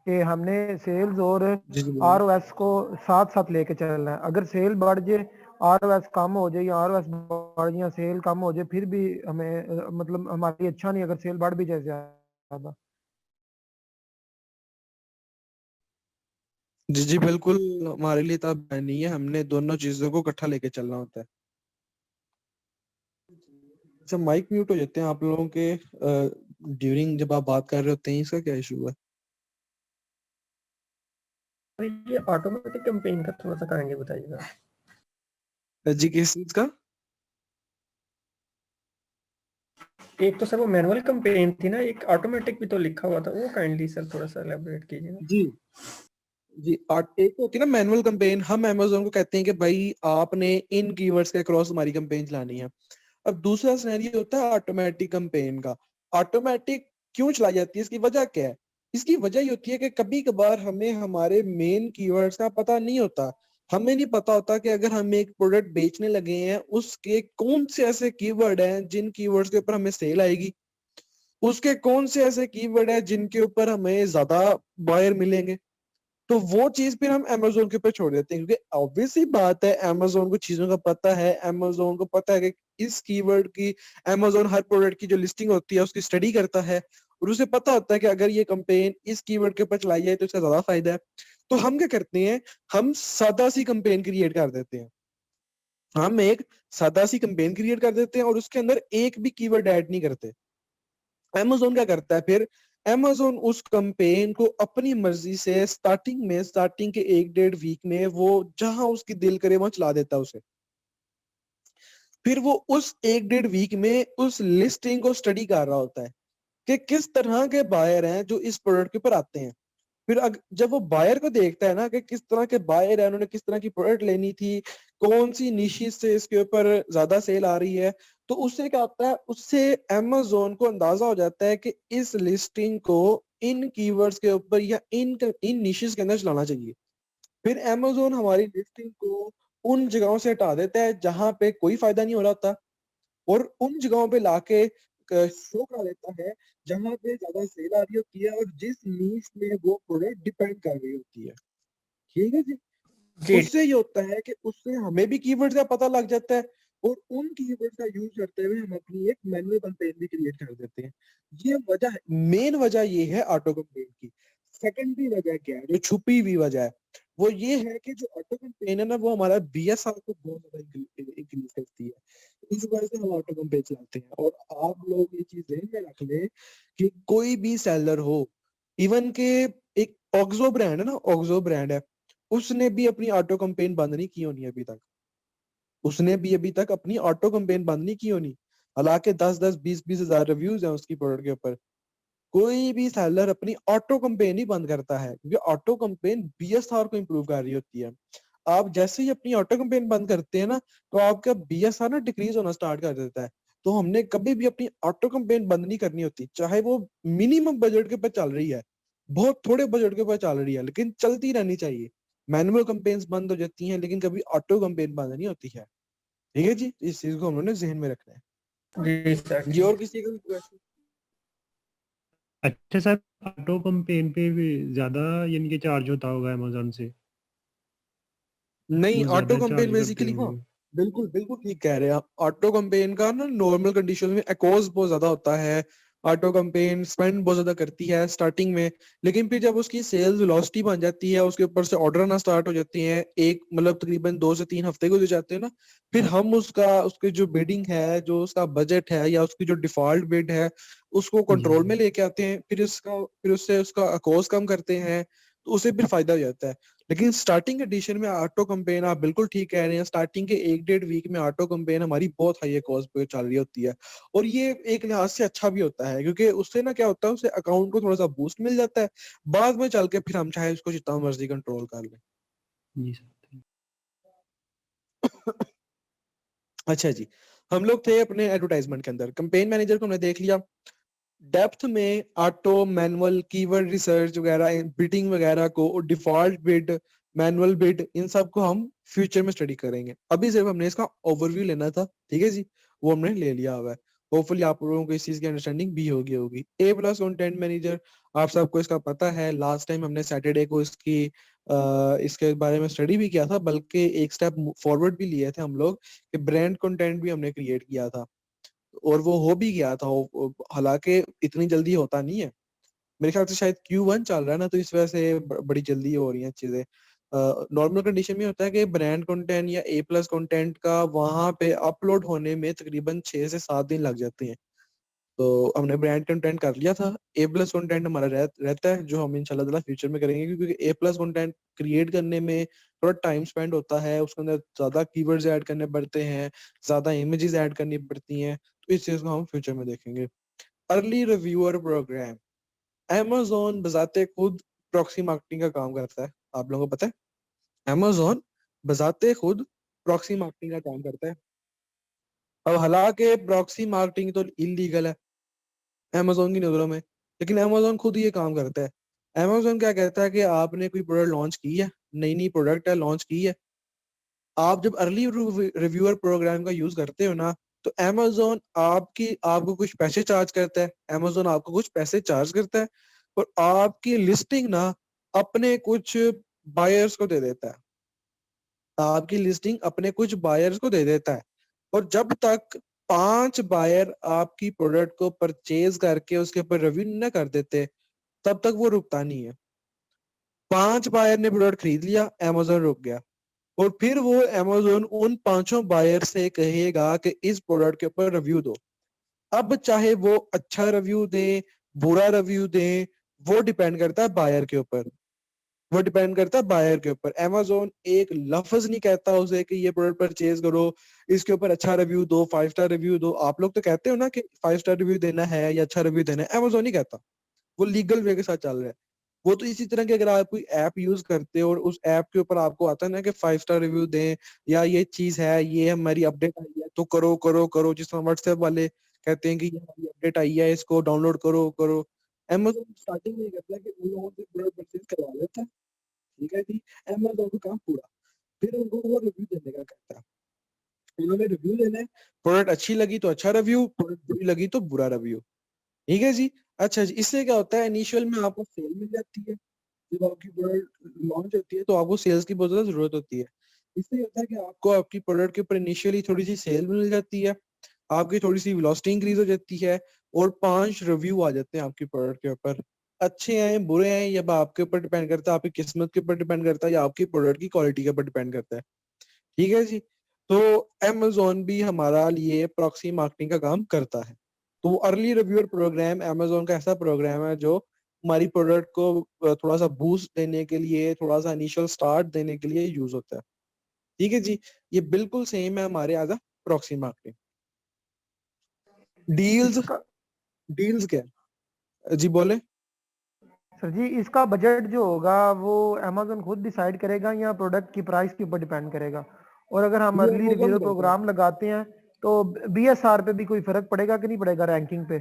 कि हमने सेल्स और जी जी बोलिए। ROS को साथ साथ लेके चलना है। अगर सेल बढ़ जाए, ROS कम हो जाए, या ROS बढ़ जाए सेल कम हो जाए, फिर भी हमें मतलब हमारी अच्छा नहीं, अगर सेल बढ़ भी जाए ज्यादा। जी जी बिल्कुल, हमारे लिए तब नहीं है, हमने दोनों चीजों को इकट्ठा लेके चलना होता है। अच्छा, माइक म्यूट हो जाते हैं आप लोगों के ड्यूरिंग जब आप बात कर रहे होते हैं, इसका क्या इशू है? ये ऑटोमेटिक कैंपेन का थोड़ा सा काइंडली बताइएगा। जी किस चीज का? एक तो सर वो मैनुअल कैंपेन थी ना, एक ऑटोमेटिक भी तो लिखा हुआ था, वो काइंडली सर थोड़ा सा एलैबोरेट कीजिएगा। जी जी एक होती है ना मैनुअल कैंपेन, हम अमेजोन को कहते हैं कि भाई आपने इन कीवर्ड्स के क्रॉस हमारी कैंपेन चलानी है। अब दूसरा सिनेरियो होता है ऑटोमेटिक कैंपेन का। ऑटोमेटिक क्यों चलाई जाती है, इसकी वजह क्या है? इसकी वजह ये होती है कि कभी कभार हमें हमारे मेन कीवर्ड्स का पता नहीं होता। हमें नहीं पता होता कि अगर हम एक प्रोडक्ट बेचने लगे हैं उसके कौन से ऐसे कीवर्ड हैं जिन कीवर्ड्स के ऊपर हमें सेल आएगी, उसके कौन से ऐसे कीवर्ड है जिनके ऊपर हमें ज्यादा बायर मिलेंगे। तो वो चीज फिर हम अमेजोन के ऊपर छोड़ देते हैं, क्योंकि ऑब्वियस ही बात है अमेजोन को चीजों का पता है। अमेजोन को पता है कि इस कीवर्ड की, अमेजोन हर प्रोडक्ट की जो लिस्टिंग होती है उसकी स्टडी करता है और उसे पता होता है कि अगर ये कंपेन इस कीवर्ड के ऊपर चलाई जाए तो इसका ज्यादा फायदा है। तो हम क्या करते हैं, हम सादा सी कंपेन क्रिएट कर देते हैं। हम एक सादा सी कंपेन क्रिएट कर देते हैं और उसके अंदर एक भी कीवर्ड ऐड नहीं करते। अमेजोन क्या करता है फिर, अमेजोन उस कैंपेन को अपनी मर्जी से स्टार्टिंग के 1-1.5 वीक में वो जहां उसकी दिल करे वहां चला देता है उसे। फिर वो उस 1-1.5 वीक में उस लिस्टिंग को स्टडी कर रहा होता है कि किस तरह के बायर हैं जो इस प्रोडक्ट के ऊपर आते हैं। फिर जब वो बायर को देखता है ना कि किस तरह के बायर है, उन्होंने किस तरह की प्रोडक्ट लेनी थी, कौन सी निशीज से इसके ऊपर ज्यादा सेल आ रही है, तो उससे क्या होता है, उससे अमेजोन को अंदाजा हो जाता है कि इस लिस्टिंग को इन कीवर्ड्स के ऊपर या इन निशीज के अंदर चलाना चाहिए। फिर अमेजोन हमारी लिस्टिंग को उन जगहों से हटा देता है जहां पे कोई फायदा नहीं हो रहा था और उन जगहों पे लाके शो करा देता है जहां पे ज्यादा सेल आ रही होती है और जिस नीश में वो प्रोडक्ट डिपेंड कर रही होती है। ठीक है जी। जी उससे ये होता है कि उससे हमें भी कीवर्ड्स का पता लग जाता है और उन कीवर्ड्स का यूज करते हुए हम अपनी एक मैनुअल कैंपेन भी क्रिएट कर देते हैं। ये वजह है, मेन वजह ये है ऑटो कैंपेन की। सेकेंडरी वजह क्या है, जो छुपी हुई वजह है, वो ये है कि जो ऑटो कैंपेन है ना वो हमारा बीएसआर को बहुत ज्यादा इंक्रीज करती है। इस वजह से हम ऑटो कैंपेन चलाते हैं। और आप लोग ये चीज ध्यान में रख लें कि कोई भी सेलर हो, इवन के एक ऑक्सो ब्रांड है ना, ऑक्सो ब्रांड है, उसने भी अपनी ऑटो कैंपेन बंद नहीं की होनी अभी तक। उसने भी अभी तक अपनी ऑटो कैंपेन बंद नहीं की होनी। हालांकि 10-10 20-20 हजार रिव्यूज हैं उसकी प्रोडक्ट के ऊपर। कोई भी सेलर अपनी ऑटो कैंपेन ही बंद करता है क्योंकि ऑटो कैंपेन बीएसआर को इम्प्रूव कर रही होती है। आप जैसे ही अपनी ऑटो कैंपेन बंद करते हैं ना तो आपका बीएसआर ना डिक्रीज होना स्टार्ट कर देता है। तो हमने कभी भी अपनी ऑटो कैंपेन बंद नहीं करनी होती, चाहे वो मिनिमम बजट के ऊपर चल रही है, बहुत थोड़े बजट के ऊपर चल रही है, लेकिन चलती रहनी चाहिए। मैनुअल कैंपेन्स बंद हो जाती हैं लेकिन कभी ऑटो कैंपेन बंद नहीं होती है। ठीक है जी, इस चीज को हम लोगों ने जहन में रखना है जी सर जी। और किसी का भी क्वेश्चन? अच्छा सर, ऑटो पंपेन पे भी ज्यादा यानी कि चार्ज होता होगा अमेजोन से, नहीं, वो ऑटो ज्यादा कैंपेन चार्ज करते बेसिकली, हाँ होंगे। बिल्कुल बिल्कुल ठीक कह रहे हैं आप। ऑटो कैंपेन का ना नॉर्मल कंडीशन में एक्ॉस बहुत ज्यादा होता है। ऑटो कैंपेन स्पेंड बहुत ज्यादा करती है स्टार्टिंग में, लेकिन फिर जब उसकी सेल्स वेलोसिटी बन जाती है, उसके ऊपर से ऑर्डर आना स्टार्ट हो जाती हैं, एक मतलब तकरीबन 2 से 3 हफ्ते गुजर जाते हैं ना, फिर हम उसके जो बिडिंग है, जो उसका बजट है या उसकी जो डिफॉल्ट बिड है, उसको जी कंट्रोल में जी। लेके आते हैं। फिर उससे उसका कॉस्ट कम करते हैं, तो उसे फिर फायदा हो जाता है। लेकिन स्टार्टिंग एडिशन में ऑटो कैंपेन, आप बिल्कुल ठीक कह रहे हैं, स्टार्टिंग के 1-1.5 वीक में ऑटो कैंपेन हमारी बहुत हाई कॉस्ट पे चल रही होती है। और ये एक लिहाज से अच्छा भी होता है क्योंकि उससे ना क्या होता है, उससे अकाउंट को थोड़ा सा बूस्ट मिल जाता है। बाद में चल के फिर हम चाहे उसको जितना मर्जी कंट्रोल कर लें। जी सर। अच्छा जी, हम लोग थे अपने एडवर्टाइजमेंट के अंदर। कैंपेन मैनेजर को हमने देख लिया। डेप्थ में ऑटो, मैनुअल, कीवर्ड रिसर्च वगैरह, बिडिंग वगैरह को, डिफॉल्ट बिड, मैनुअल बिड, इन सब को हम फ्यूचर में स्टडी करेंगे। अभी सिर्फ हमने इसका ओवरव्यू लेना था, ठीक है जी, वो हमने ले लिया हुआ है। होपफुली आप लोगों को इस चीज की अंडरस्टैंडिंग भी होगी। ए प्लस कंटेंट मैनेजर, आप सबको इसका पता है। लास्ट टाइम हमने सैटरडे को इसके बारे में स्टडी भी किया था, बल्कि एक स्टेप फॉरवर्ड भी लिए थे हम लोग कि ब्रांड कंटेंट भी हमने क्रिएट किया था और वो हो भी गया था। हालांकि इतनी जल्दी होता नहीं है, मेरे ख्याल से शायद Q1 चल रहा है ना, तो इस वजह से बड़ी जल्दी हो रही हैं चीजें। नॉर्मल कंडीशन में होता है कि ब्रांड कंटेंट या ए प्लस कंटेंट का वहां पे अपलोड होने में तकरीबन 6 से 7 दिन लग जाते हैं। तो हमने ब्रांड कंटेंट कर लिया था। ए प्लस कंटेंट हमारा रहता है जो हम इंशाल्लाह ताला फ्यूचर में करेंगे, क्योंकि ए प्लस कंटेंट क्रिएट करने में थोड़ा टाइम स्पेंड होता है, उसके अंदर ज्यादा कीवर्ड्स ऐड करने पड़ते हैं, ज्यादा इमेजेस ऐड करनी पड़ती हैं। तो इस चीज को हम फ्यूचर में देखेंगे। अर्ली रिव्यूअर प्रोग्राम, Amazon बजाते खुद प्रॉक्सी मार्केटिंग का काम करता है। आप लोगों को पता है Amazon बजाते खुद प्रॉक्सी मार्केटिंग का काम करता है। अब हालांकि प्रॉक्सी मार्केटिंग तो इलीगल है Amazon की नजरों में, लेकिन Amazon खुद ये काम करता है। Amazon क्या कहता है कि आपने कोई प्रोडक्ट लॉन्च की है, नई नई प्रोडक्ट है लॉन्च की है, आप जब अर्ली रिव्यूअर प्रोग्राम का यूज करते हो ना, तो Amazon आपको कुछ पैसे चार्ज करता है, Amazon आपको कुछ पैसे चार्ज करता है और आपकी लिस्टिंग ना अपने कुछ बायर्स को दे देता है, आपकी लिस्टिंग अपने कुछ बायर्स को दे देता है। और जब तक 5 बायर आपकी प्रोडक्ट को परचेज करके उसके ऊपर रिव्यू न कर देते, तब तक वो रुकता नहीं है। 5 बायर ने प्रोडक्ट खरीद लिया, Amazon रुक गया, और फिर वो Amazon उन 5 बायर से कहेगा कि इस प्रोडक्ट के ऊपर रिव्यू दो। अब चाहे वो अच्छा रिव्यू दे, बुरा रिव्यू दे, वो डिपेंड करता है बायर के ऊपर, वो डिपेंड करता है बायर के ऊपर। Amazon एक लफ्ज नहीं कहता उसे कि ये प्रोडक्ट परचेज करो, इसके ऊपर अच्छा रिव्यू दो, 5 स्टार रिव्यू दो। आप लोग तो कहते हो ना कि 5 स्टार रिव्यू देना है या अच्छा रिव्यू देना है, Amazon नहीं कहता, वो लीगल वे के साथ चल रहा है। वो तो इसी तरह की, अगर आप कोई ऐप यूज करते हो और उस ऐप के ऊपर आपको आता है ना कि 5 स्टार रिव्यू दें, या ये चीज है, ये हमारी अपडेट आई है तो करो करो करो, जिस तरह व्हाट्सएप वाले कहते हैं कि ये हमारी अपडेट आई है, इसको डाउनलोड करो करो। Amazon स्टार्टिंग में ये करता है कि उन लोगों से प्रोडक्ट परचेज करवा लेता है, ठीक है जी, Amazon का काम पूरा, फिर उनको वो रिव्यू देने का कहता है। उन्होंने रिव्यू देना है, प्रोडक्ट अच्छी लगी तो अच्छा रिव्यू, प्रोडक्ट बुरी लगी तो बुरा रिव्यू, ठीक है जी। अच्छा जी, इससे क्या होता है, इनिशियल में आपको सेल मिल जाती है, जब आपकी प्रोडक्ट लॉन्च होती है तो आपको सेल्स की बहुत ज्यादा जरूरत होती है। इससे होता है कि आपको आपकी प्रोडक्ट के ऊपर इनिशियली थोड़ी सी सेल मिल जाती है, आपकी थोड़ी सी वेलोसिटी इंक्रीज हो जाती है, और 5 रिव्यू आ जाते हैं आपकी प्रोडक्ट के ऊपर। अच्छे हैं बुरे हैं, ये आपके ऊपर डिपेंड करता है, आपकी किस्मत के ऊपर डिपेंड करता है, या आपकी प्रोडक्ट की क्वालिटी के ऊपर डिपेंड करता है, ठीक है जी। तो Amazon भी हमारा लिए प्रॉक्सी मार्केटिंग का काम करता है। तो अर्ली रिव्यूअर प्रोग्राम Amazon का ऐसा प्रोग्राम है जो हमारी प्रोडक्ट को थोड़ा सा बूस्ट देने के लिए, थोड़ा सा इनिशियल स्टार्ट देने के लिए यूज होता है, ठीक है जी। ये बिल्कुल सेम है हमारे as a proxy marketing. Deals, इसका डील्स क्या है जी, बोले। सर जी, इसका बजट जो होगा वो Amazon खुद डिसाइड करेगा या प्रोडक्ट की प्राइस के ऊपर डिपेंड करेगा? और अगर हम ये अर्ली Amazon रिव्यू करता है। प्रोग्राम लगाते हैं तो BSR पे भी कोई फर्क पड़ेगा कि नहीं पड़ेगा रैंकिंग पे?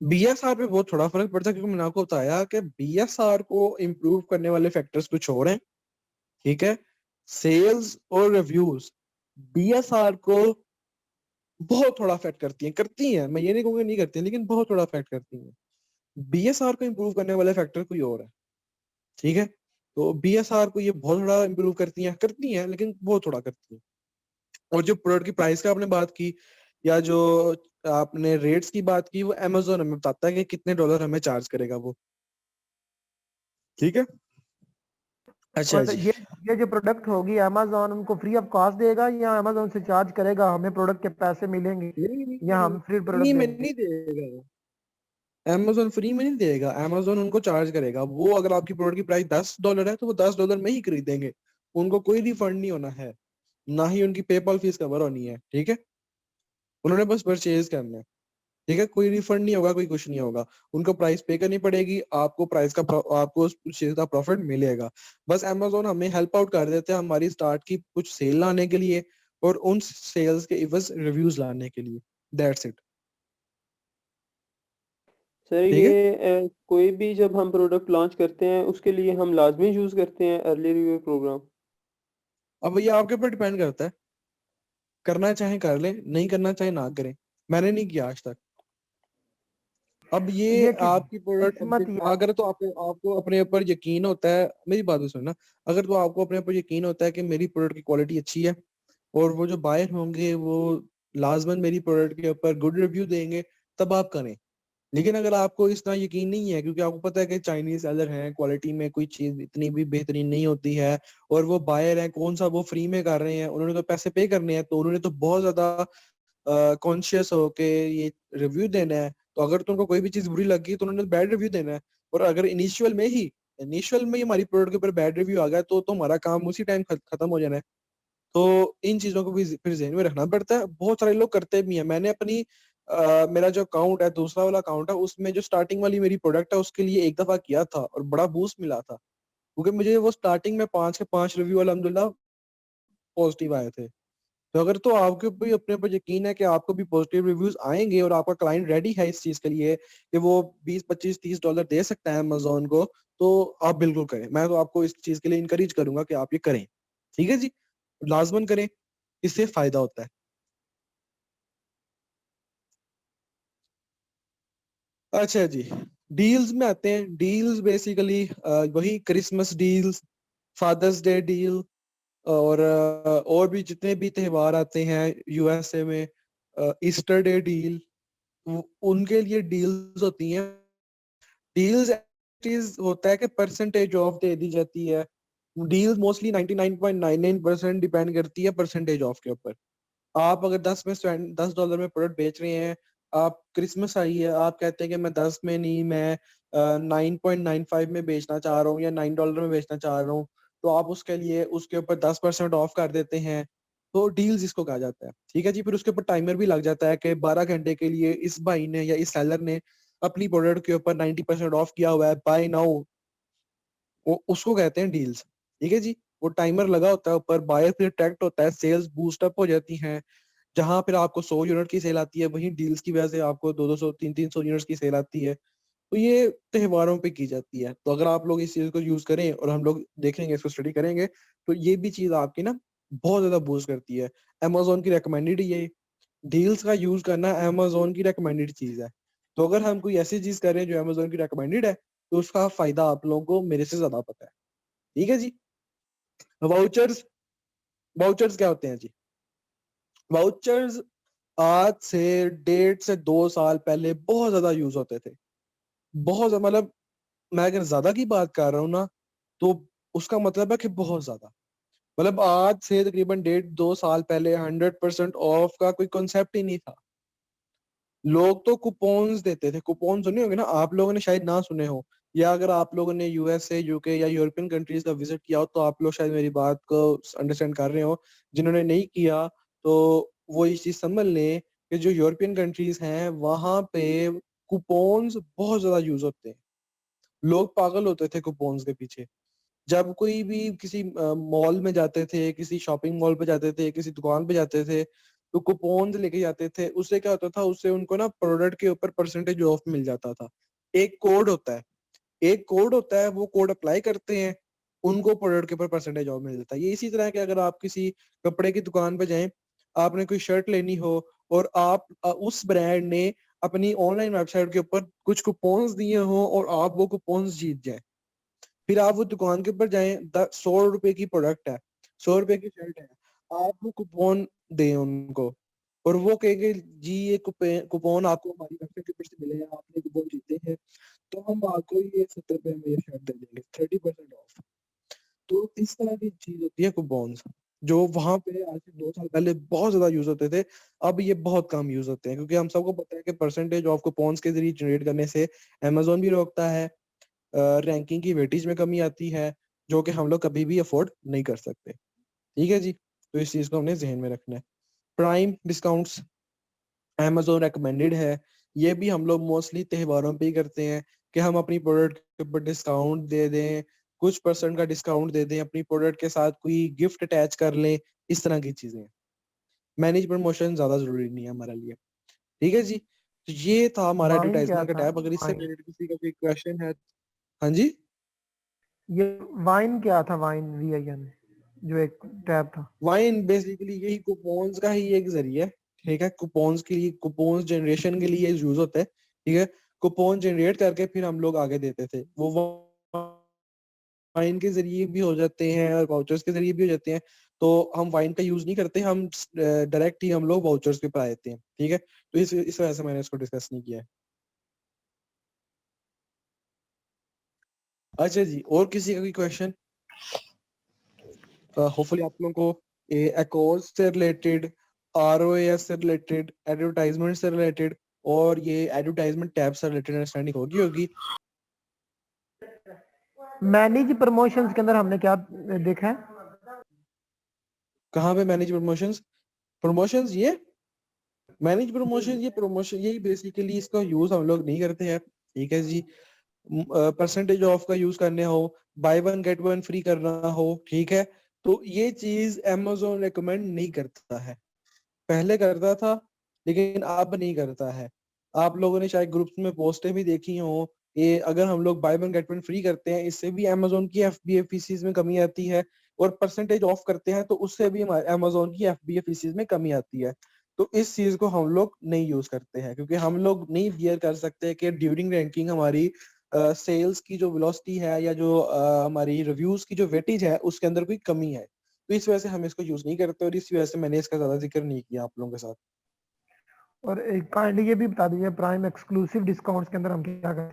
BSR पे बहुत थोड़ा फर्क पड़ता है, क्योंकि मैंने आपको बताया कि BSR को इम्प्रूव करने वाले फैक्टर्स कुछ और हैं, ठीक है। सेल्स और रिव्यूज BSR को बहुत थोड़ा अफेक्ट करती हैं, मैं ये नहीं कहूंगा नहीं करती हैं, लेकिन बहुत थोड़ा अफेक्ट करती हैं। BSR को इम्प्रूव करने वाले फैक्टर कोई और है, ठीक है। तो BSR को ये बहुत थोड़ा इम्प्रूव करती हैं लेकिन बहुत थोड़ा करती हैं। और जो प्रोडक्ट की प्राइस का आपने बात की, या जो आपने रेट्स की बात की, वो Amazon हमें बताता है कि कितने डॉलर हमें चार्ज करेगा वो, ठीक है। अच्छा मतलब जी, ये जो प्रोडक्ट होगी Amazon उनको फ्री ऑफ कॉस्ट देगा या Amazon से चार्ज करेगा, हमें प्रोडक्ट के पैसे मिलेंगे नहीं नहीं या हम फ्री नहीं प्रोडक्ट में देंगे? नहीं देगा, Amazon फ्री में नहीं देगा, Amazon उनको चार्ज करेगा। वो अगर आपकी प्रोडक्ट की प्राइस $10 है तो वो $10 में ही खरीदेंगे, उनको कोई रिफंड नहीं होना है, ना ही उनकी पेपल फीस कवर होनी है, ठीक है। उन्होंने बस परचेज करना है, ठीक है। कोई रिफंड नहीं होगा, कोई कुछ नहीं होगा, उनको प्राइस पे करनी पड़ेगी, आपको आपको उस चीज का प्रॉफिट मिलेगा। बस Amazon हमें हेल्प आउट कर देते हैं हमारी स्टार्ट की कुछ सेल लाने के लिए, और उन सेल्स के इवज रिव्यूज लाने के लिए, दैट्स इट, सर ठीक है। ये कोई भी जब हम प्रोडक्ट लॉन्च करते हैं उसके लिए हम लाजमी यूज़ करते हैं अर्ली रिव्यू प्रोग्राम? अब ये आपके ऊपर डिपेंड करता है, करना चाहे कर ले, नहीं करना चाहे ना करें। मैंने नहीं किया आज तक। अब ये ये आपकी किस्मत प्रोडक्ट, ही अगर तो आपको अपने ऊपर यकीन होता है, मेरी बात भी सुनना, अगर तो आपको अपने ऊपर यकीन होता है कि मेरी प्रोडक्ट की क्वालिटी अच्छी है और वो जो बायर होंगे वो लाजमन मेरी प्रोडक्ट के ऊपर गुड रिव्यू देंगे, तब आप करें। लेकिन अगर आपको इतना यकीन नहीं है, क्योंकि आपको पता है कि चाइनीज सेलर हैं, क्वालिटी में कोई चीज इतनी भी बेहतरीन नहीं होती है, और वो बायर हैं, कौन सा वो फ्री में कर रहे हैं, उन्होंने तो पैसे पे करने हैं, तो उन्होंने तो बहुत ज्यादा कॉन्शियस हो के ये रिव्यू देना है। तो अगर तुमको कोई भी चीज बुरी लगी तो उन्होंने बैड रिव्यू देना है। और अगर इनिशियल में ही हमारी प्रोडक्ट के ऊपर बैड रिव्यू आ गया तो हमारा काम उसी टाइम खत्म हो जाना है। तो इन चीजों को भी फिर ज़हन में रखना पड़ता है। बहुत सारे लोग करते भी हैं। मैंने अपनी मेरा जो अकाउंट है, दूसरा वाला अकाउंट है, उसमें जो स्टार्टिंग वाली मेरी प्रोडक्ट है उसके लिए एक दफा किया था और बड़ा बूस्ट मिला था। क्योंकि मुझे वो स्टार्टिंग में 5 के 5 रिव्यू अल्हम्दुलिल्लाह पॉजिटिव आए थे। तो अगर तो आपके ऊपर भी अपने ऊपर यकीन है कि आपको भी पॉजिटिव रिव्यूज आएंगे और आपका क्लाइंट रेडी है इस चीज के लिए कि वो 20 25 30 डॉलर दे सकता है अमेजोन को, तो आप बिल्कुल करें। मैं तो आपको इस चीज के लिए इंकरेज करूंगा कि आप ये करें। ठीक है जी, लाजमन करें, इससे फायदा होता है। अच्छा जी, डील्स में आते हैं। डील्स बेसिकली वही Christmas deals, Father's Day deal और भी जितने भी त्योहार आते हैं यूएसए में, ईस्टर डे डील, उनके लिए डील्स होती हैं। डील्स चीज होता है कि परसेंटेज ऑफ दे दी जाती है। डील्स मोस्टली 99.99% डिपेंड करती है परसेंटेज ऑफ के ऊपर। आप अगर 10 में $10 में प्रोडक्ट बेच रहे हैं, आप क्रिसमस आई है, आप कहते हैं कि मैं 10 में नहीं, मैं 9.95 में बेचना चाह रहा हूँ या $9 में बेचना चाह रहा हूँ, तो आप उसके लिए उसके ऊपर 10% ऑफ कर देते हैं। तो डील्स इसको कहा जाता है। ठीक है जी, फिर उसके ऊपर टाइमर भी लग जाता है कि 12 घंटे के लिए इस भाई ने या इस सेलर ने अपनी प्रोडक्ट के ऊपर 90% ऑफ किया हुआ है, बाय नाउ। वो उसको कहते हैं डील्स। ठीक है जी, वो टाइमर लगा होता है ऊपर, बायर फिर अट्रैक्ट होता है, सेल्स बूस्ट अप हो जाती हैं। जहां फिर आपको 100 यूनिट की सेल आती है, वहीं डील्स की वजह से आपको 200 300 यूनिट्स की सेल आती है। तो ये त्योहारों पे की जाती है। तो अगर आप लोग इस चीज को यूज करें और हम लोग देखेंगे, इसको स्टडी करेंगे, तो ये भी चीज आपकी ना बहुत ज्यादा बूस्ट करती है। अमेजोन की रिकमेंडेड ये डील्स का यूज करना अमेजोन की रिकमेंडेड चीज है। तो अगर हम कोई ऐसी चीज करें जो अमेजोन की रिकमेंडेड है, तो उसका फायदा आप लोगों को मेरे से ज्यादा पता है। ठीक है जी। वाउचर्स, वाउचर्स क्या होते हैं जी? वाउचर्स आज से 1.5 से 2 साल पहले बहुत ज्यादा यूज होते थे। बहुत मतलब मैं अगर ज्यादा की बात कर रहा हूँ ना, तो उसका मतलब है कि बहुत ज्यादा। मतलब आज से तकरीबन 1.5 2 साल पहले 100% ऑफ का कोई कॉन्सेप्ट ही नहीं था। लोग तो कुपन्स देते थे। कुपन सुने होंगे ना आप लोगों ने, शायद ना सुने हो, या अगर आप लोगों ने यूएसए यूके या यूरोपियन कंट्रीज का विजिट किया हो तो आप लोग शायद मेरी बात को अंडरस्टैंड कर रहे हो। जिन्होंने नहीं किया तो वो इस चीज समझ लें कि जो यूरोपियन कंट्रीज हैं वहां पे कुपन्स बहुत ज्यादा यूज होते हैं। लोग पागल होते थे कुपन्स के पीछे। जब कोई भी किसी मॉल में जाते थे, किसी शॉपिंग मॉल पे जाते थे, किसी दुकान पे जाते थे, तो कुपन लेके जाते थे। उससे क्या होता था, उससे उनको ना प्रोडक्ट के ऊपर परसेंटेज ऑफ मिल जाता था। एक कोड होता है, एक कोड होता है, वो कोड अप्लाई करते हैं, उनको प्रोडक्ट के ऊपर परसेंटेज ऑफ मिल जाता है। ये इसी तरह है कि अगर आप किसी कपड़े की दुकान पे जाएं, आपने कोई शर्ट लेनी हो और आप उस ब्रांड ने अपनी ऑनलाइन वेबसाइट के ऊपर कुछ कुपन्स दिए हो और आप वो कुपन्स जीत जाए, फिर आप वो दुकान के ऊपर जाएं, 100 रुपए की प्रोडक्ट है, 100 रुपए की शर्ट है, आप वो कुपन दें उनको और वो कहेंगे जी ये कुपन आपको हमारी वेबसाइट के ऊपर से मिले हैं, आपने कुपन जीते हैं, तो हम आपको ये 70 रुपए में ये शर्ट दे देंगे 30% ऑफ। तो इस तरह की चीज होती है कुपन, जो वहां पे आज से 2 साल पहले बहुत ज्यादा यूज होते थे। अब ये बहुत कम यूज होते हैं, क्योंकि हम सबको पता है कि परसेंटेज ऑफ कुपन्स के जरिए जनरेट करने से अमेजोन भी रोकता है, रैंकिंग की वेटेज में कमी आती है, जो कि हम लोग कभी भी अफोर्ड नहीं कर सकते। ठीक है जी, तो इस चीज को हमने जहन में रखना है। प्राइम डिस्काउंट्स अमेजोन रेकमेंडेड है। ये भी हम लोग मोस्टली त्योहारों पे ही करते हैं कि हम अपनी प्रोडक्ट के ऊपर डिस्काउंट दे दें, कुछ परसेंट का डिस्काउंट दे दें, अपनी प्रोडक्ट के साथ कोई गिफ्ट अटैच कर लें, इस तरह की चीजें। मैनेज प्रमोशन ज्यादा जरूरी नहीं है हमारे लिए। ठीक है जी, तो ये था हमारा वाइन क्या एडवर्टाइजमेंट का था? टैब। अगर इससे वाइन, रिलेटेड किसी का कोई क्वेश्चन है। हाँ जी, ये वाइन क्या था? वाइन VIN जो एक टैब था। वाइन बेसिकली यही कुपन्स का ही एक जरिया है। ठीक है, कुपन्स के लिए, कुपन्स जनरेशन के लिए यूज होता है। ठीक है, कुपन जनरेट करके फिर हम लोग आगे देते थे। वो वाइन के जरिए भी हो जाते हैं और वाउचर्स के जरिए भी हो जाते हैं। तो हम वाइन का यूज नहीं करते, हम डायरेक्ट ही हम लोग वाउचर्स के ऊपर देते हैं। ठीक है, तो इस वजह से मैंने इसको डिस्कस नहीं किया है। अच्छा जी, और किसी का कोई क्वेश्चन? होपफुली आप लोगों को अकाउंट से रिलेटेड, ROAS से रिलेटेड, एडवर्टाइजमेंट से रिलेटेड और ये एडवर्टाइजमेंट टैब से रिलेटेड अंडरस्टैंडिंग होगी। मैनेज प्रमोशंस के अंदर हमने क्या देखा है? कहाँ पे मैनेज प्रमोशंस? प्रमोशंस ये मैनेज प्रमोशन, ये प्रमोशन, यही बेसिकली इसका यूज हम लोग नहीं करते हैं। ठीक है जी, परसेंटेज ऑफ का यूज करने हो, by one get one free करना हो, ठीक है, तो ये चीज Amazon रिकमेंड नहीं करता है। पहले करता था लेकिन अब नहीं करता है। आप लोगों ने शायद ग्रुप्स में पोस्टें भी देखी हो, ये अगर हम लोग by one get one free करते हैं इससे भी Amazon की FBA फीसिस में कमी आती है, और परसेंटेज ऑफ करते हैं तो उससे भी Amazon की FBA फीसिस में कमी आती है। तो इस चीज को हम लोग नहीं यूज करते हैं, क्योंकि हम लोग नहीं बियर कर सकते कि ड्यूरिंग रैंकिंग हमारी सेल्स की जो वेलोसिटी है या जो हमारी रिव्यूज की जो वेटेज है उसके अंदर कोई कमी है। तो इस वजह से हम इसको यूज नहीं करते, और इस वजह से मैंने इसका ज्यादा जिक्र नहीं किया आप लोगों के साथ। और एक काइंडली ये भी बता दीजिए प्राइम एक्सक्लूसिव डिस्काउंट्स के अंदर हम क्या करें?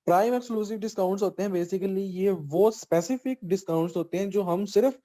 प्राइम एक्सक्लूसिव डिस्काउंट्स होते हैं बेसिकली ये वो स्पेसिफिक डिस्काउंट्स होते हैं जो हम सिर्फ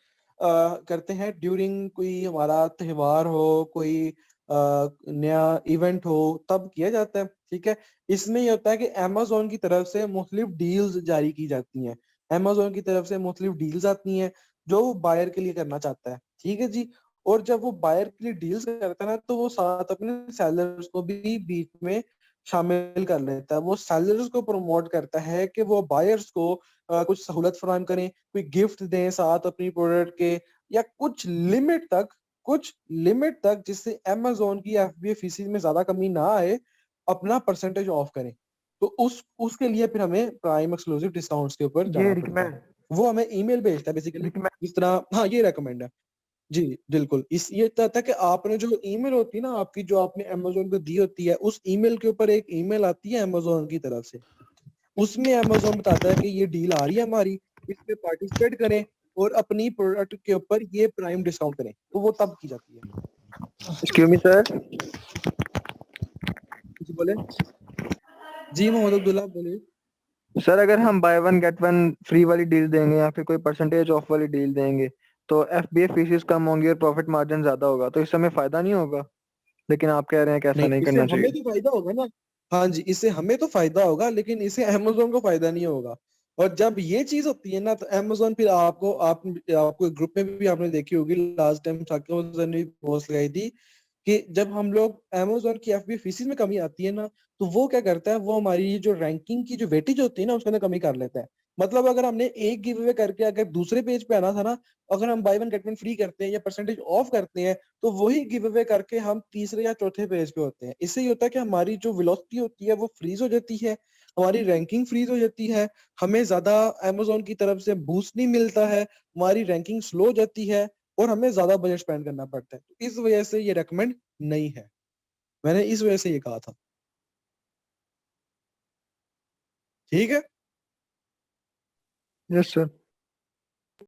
करते हैं ड्यूरिंग कोई हमारा त्योहार हो, कोई नया इवेंट हो, तब किया जाता है, ठीक है। इसमें ये होता है कि Amazon की तरफ से मुख्तलिफ डील्स जारी की जाती हैं, Amazon की तरफ से मुख्तलिफ डील्स आती हैं जो वो बायर के लिए करना चाहता है, ठीक है जी। और जब वो बायर के लिए डील्स करता है ना, तो वो साथ अपने सेलर्स को भी बीच में शामिल कर लेता है। वो सेलर्स को प्रमोट करता है कि वो बायर्स को कुछ सहूलत फराहम करें, कोई गिफ्ट दें साथ अपनी प्रोडक्ट के, या कुछ लिमिट तक जिससे Amazon की FBA फीसिस में ज्यादा कमी ना आए, अपना परसेंटेज ऑफ करें। तो उसके लिए फिर हमें प्राइम एक्सक्लूसिव डिस्काउंट्स के ऊपर ये जाना पड़ता है। रिकमेंड वो हमें ईमेल भेजता है बेसिकली, रिकमेंड जिस तरह, हाँ ये रेकमेंड है जी, बिल्कुल। इस ये कहता है कि आपने जो ईमेल होती है ना आपकी, जो आपने Amazon को दी होती है, उस ईमेल के ऊपर एक ईमेल आती है Amazon की तरफ से, उसमें Amazon बताता है कि ये डील आ रही है हमारी, इसमें पार्टिसिपेट करें और अपनी प्रोडक्ट के ऊपर ये प्राइम डिस्काउंट करें, तो वो तब की जाती है। Excuse me sir. जी बोले। जी मोहम्मद अब्दुल्ला बोलिए। सर अगर हम by one get one free वाली डील देंगे या फिर कोई परसेंटेज ऑफ वाली डील देंगे तो FBA फीसिस कम होंगी और प्रॉफिट मार्जिन ज्यादा होगा, तो इससे हमें फायदा नहीं होगा। लेकिन आप कह रहे हैं कि ऐसा नहीं इससे करना हमें चाहिए। तो फायदा होगा ना। हाँ जी, इससे हमें तो फायदा होगा, लेकिन इससे Amazon को फायदा नहीं होगा। और जब ये चीज होती है ना, तो Amazon फिर आपको ग्रुप में भी आपने देखी होगी, लास्ट टाइम साकिब ने पोस्ट लगाई थी कि जब हम लोग Amazon की FBA फीसिस में कमी आती है ना, तो वो क्या करता है, वो हमारी जो रैंकिंग की जो वेटेज होती है ना उसके अंदर कमी कर लेता है। मतलब अगर हमने एक गिव अवे करके अगर दूसरे पेज पे आना था ना, अगर हम by one get one free करते हैं या परसेंटेज ऑफ करते हैं, तो वही गिव अवे करके हम तीसरे या चौथे पेज पे होते हैं। इससे ये होता है कि हमारी जो वेलोसिटी होती है वो फ्रीज हो जाती है, हमारी रैंकिंग फ्रीज हो जाती है, हमें ज्यादा Amazon की तरफ से बूस्ट नहीं मिलता है, हमारी रैंकिंग स्लो हो जाती है, और हमें ज्यादा बजट स्पेंड करना पड़ता है। तो इस वजह से ये रेकमेंड नहीं है, मैंने इस वजह से ये कहा था, ठीक है। Yes sir.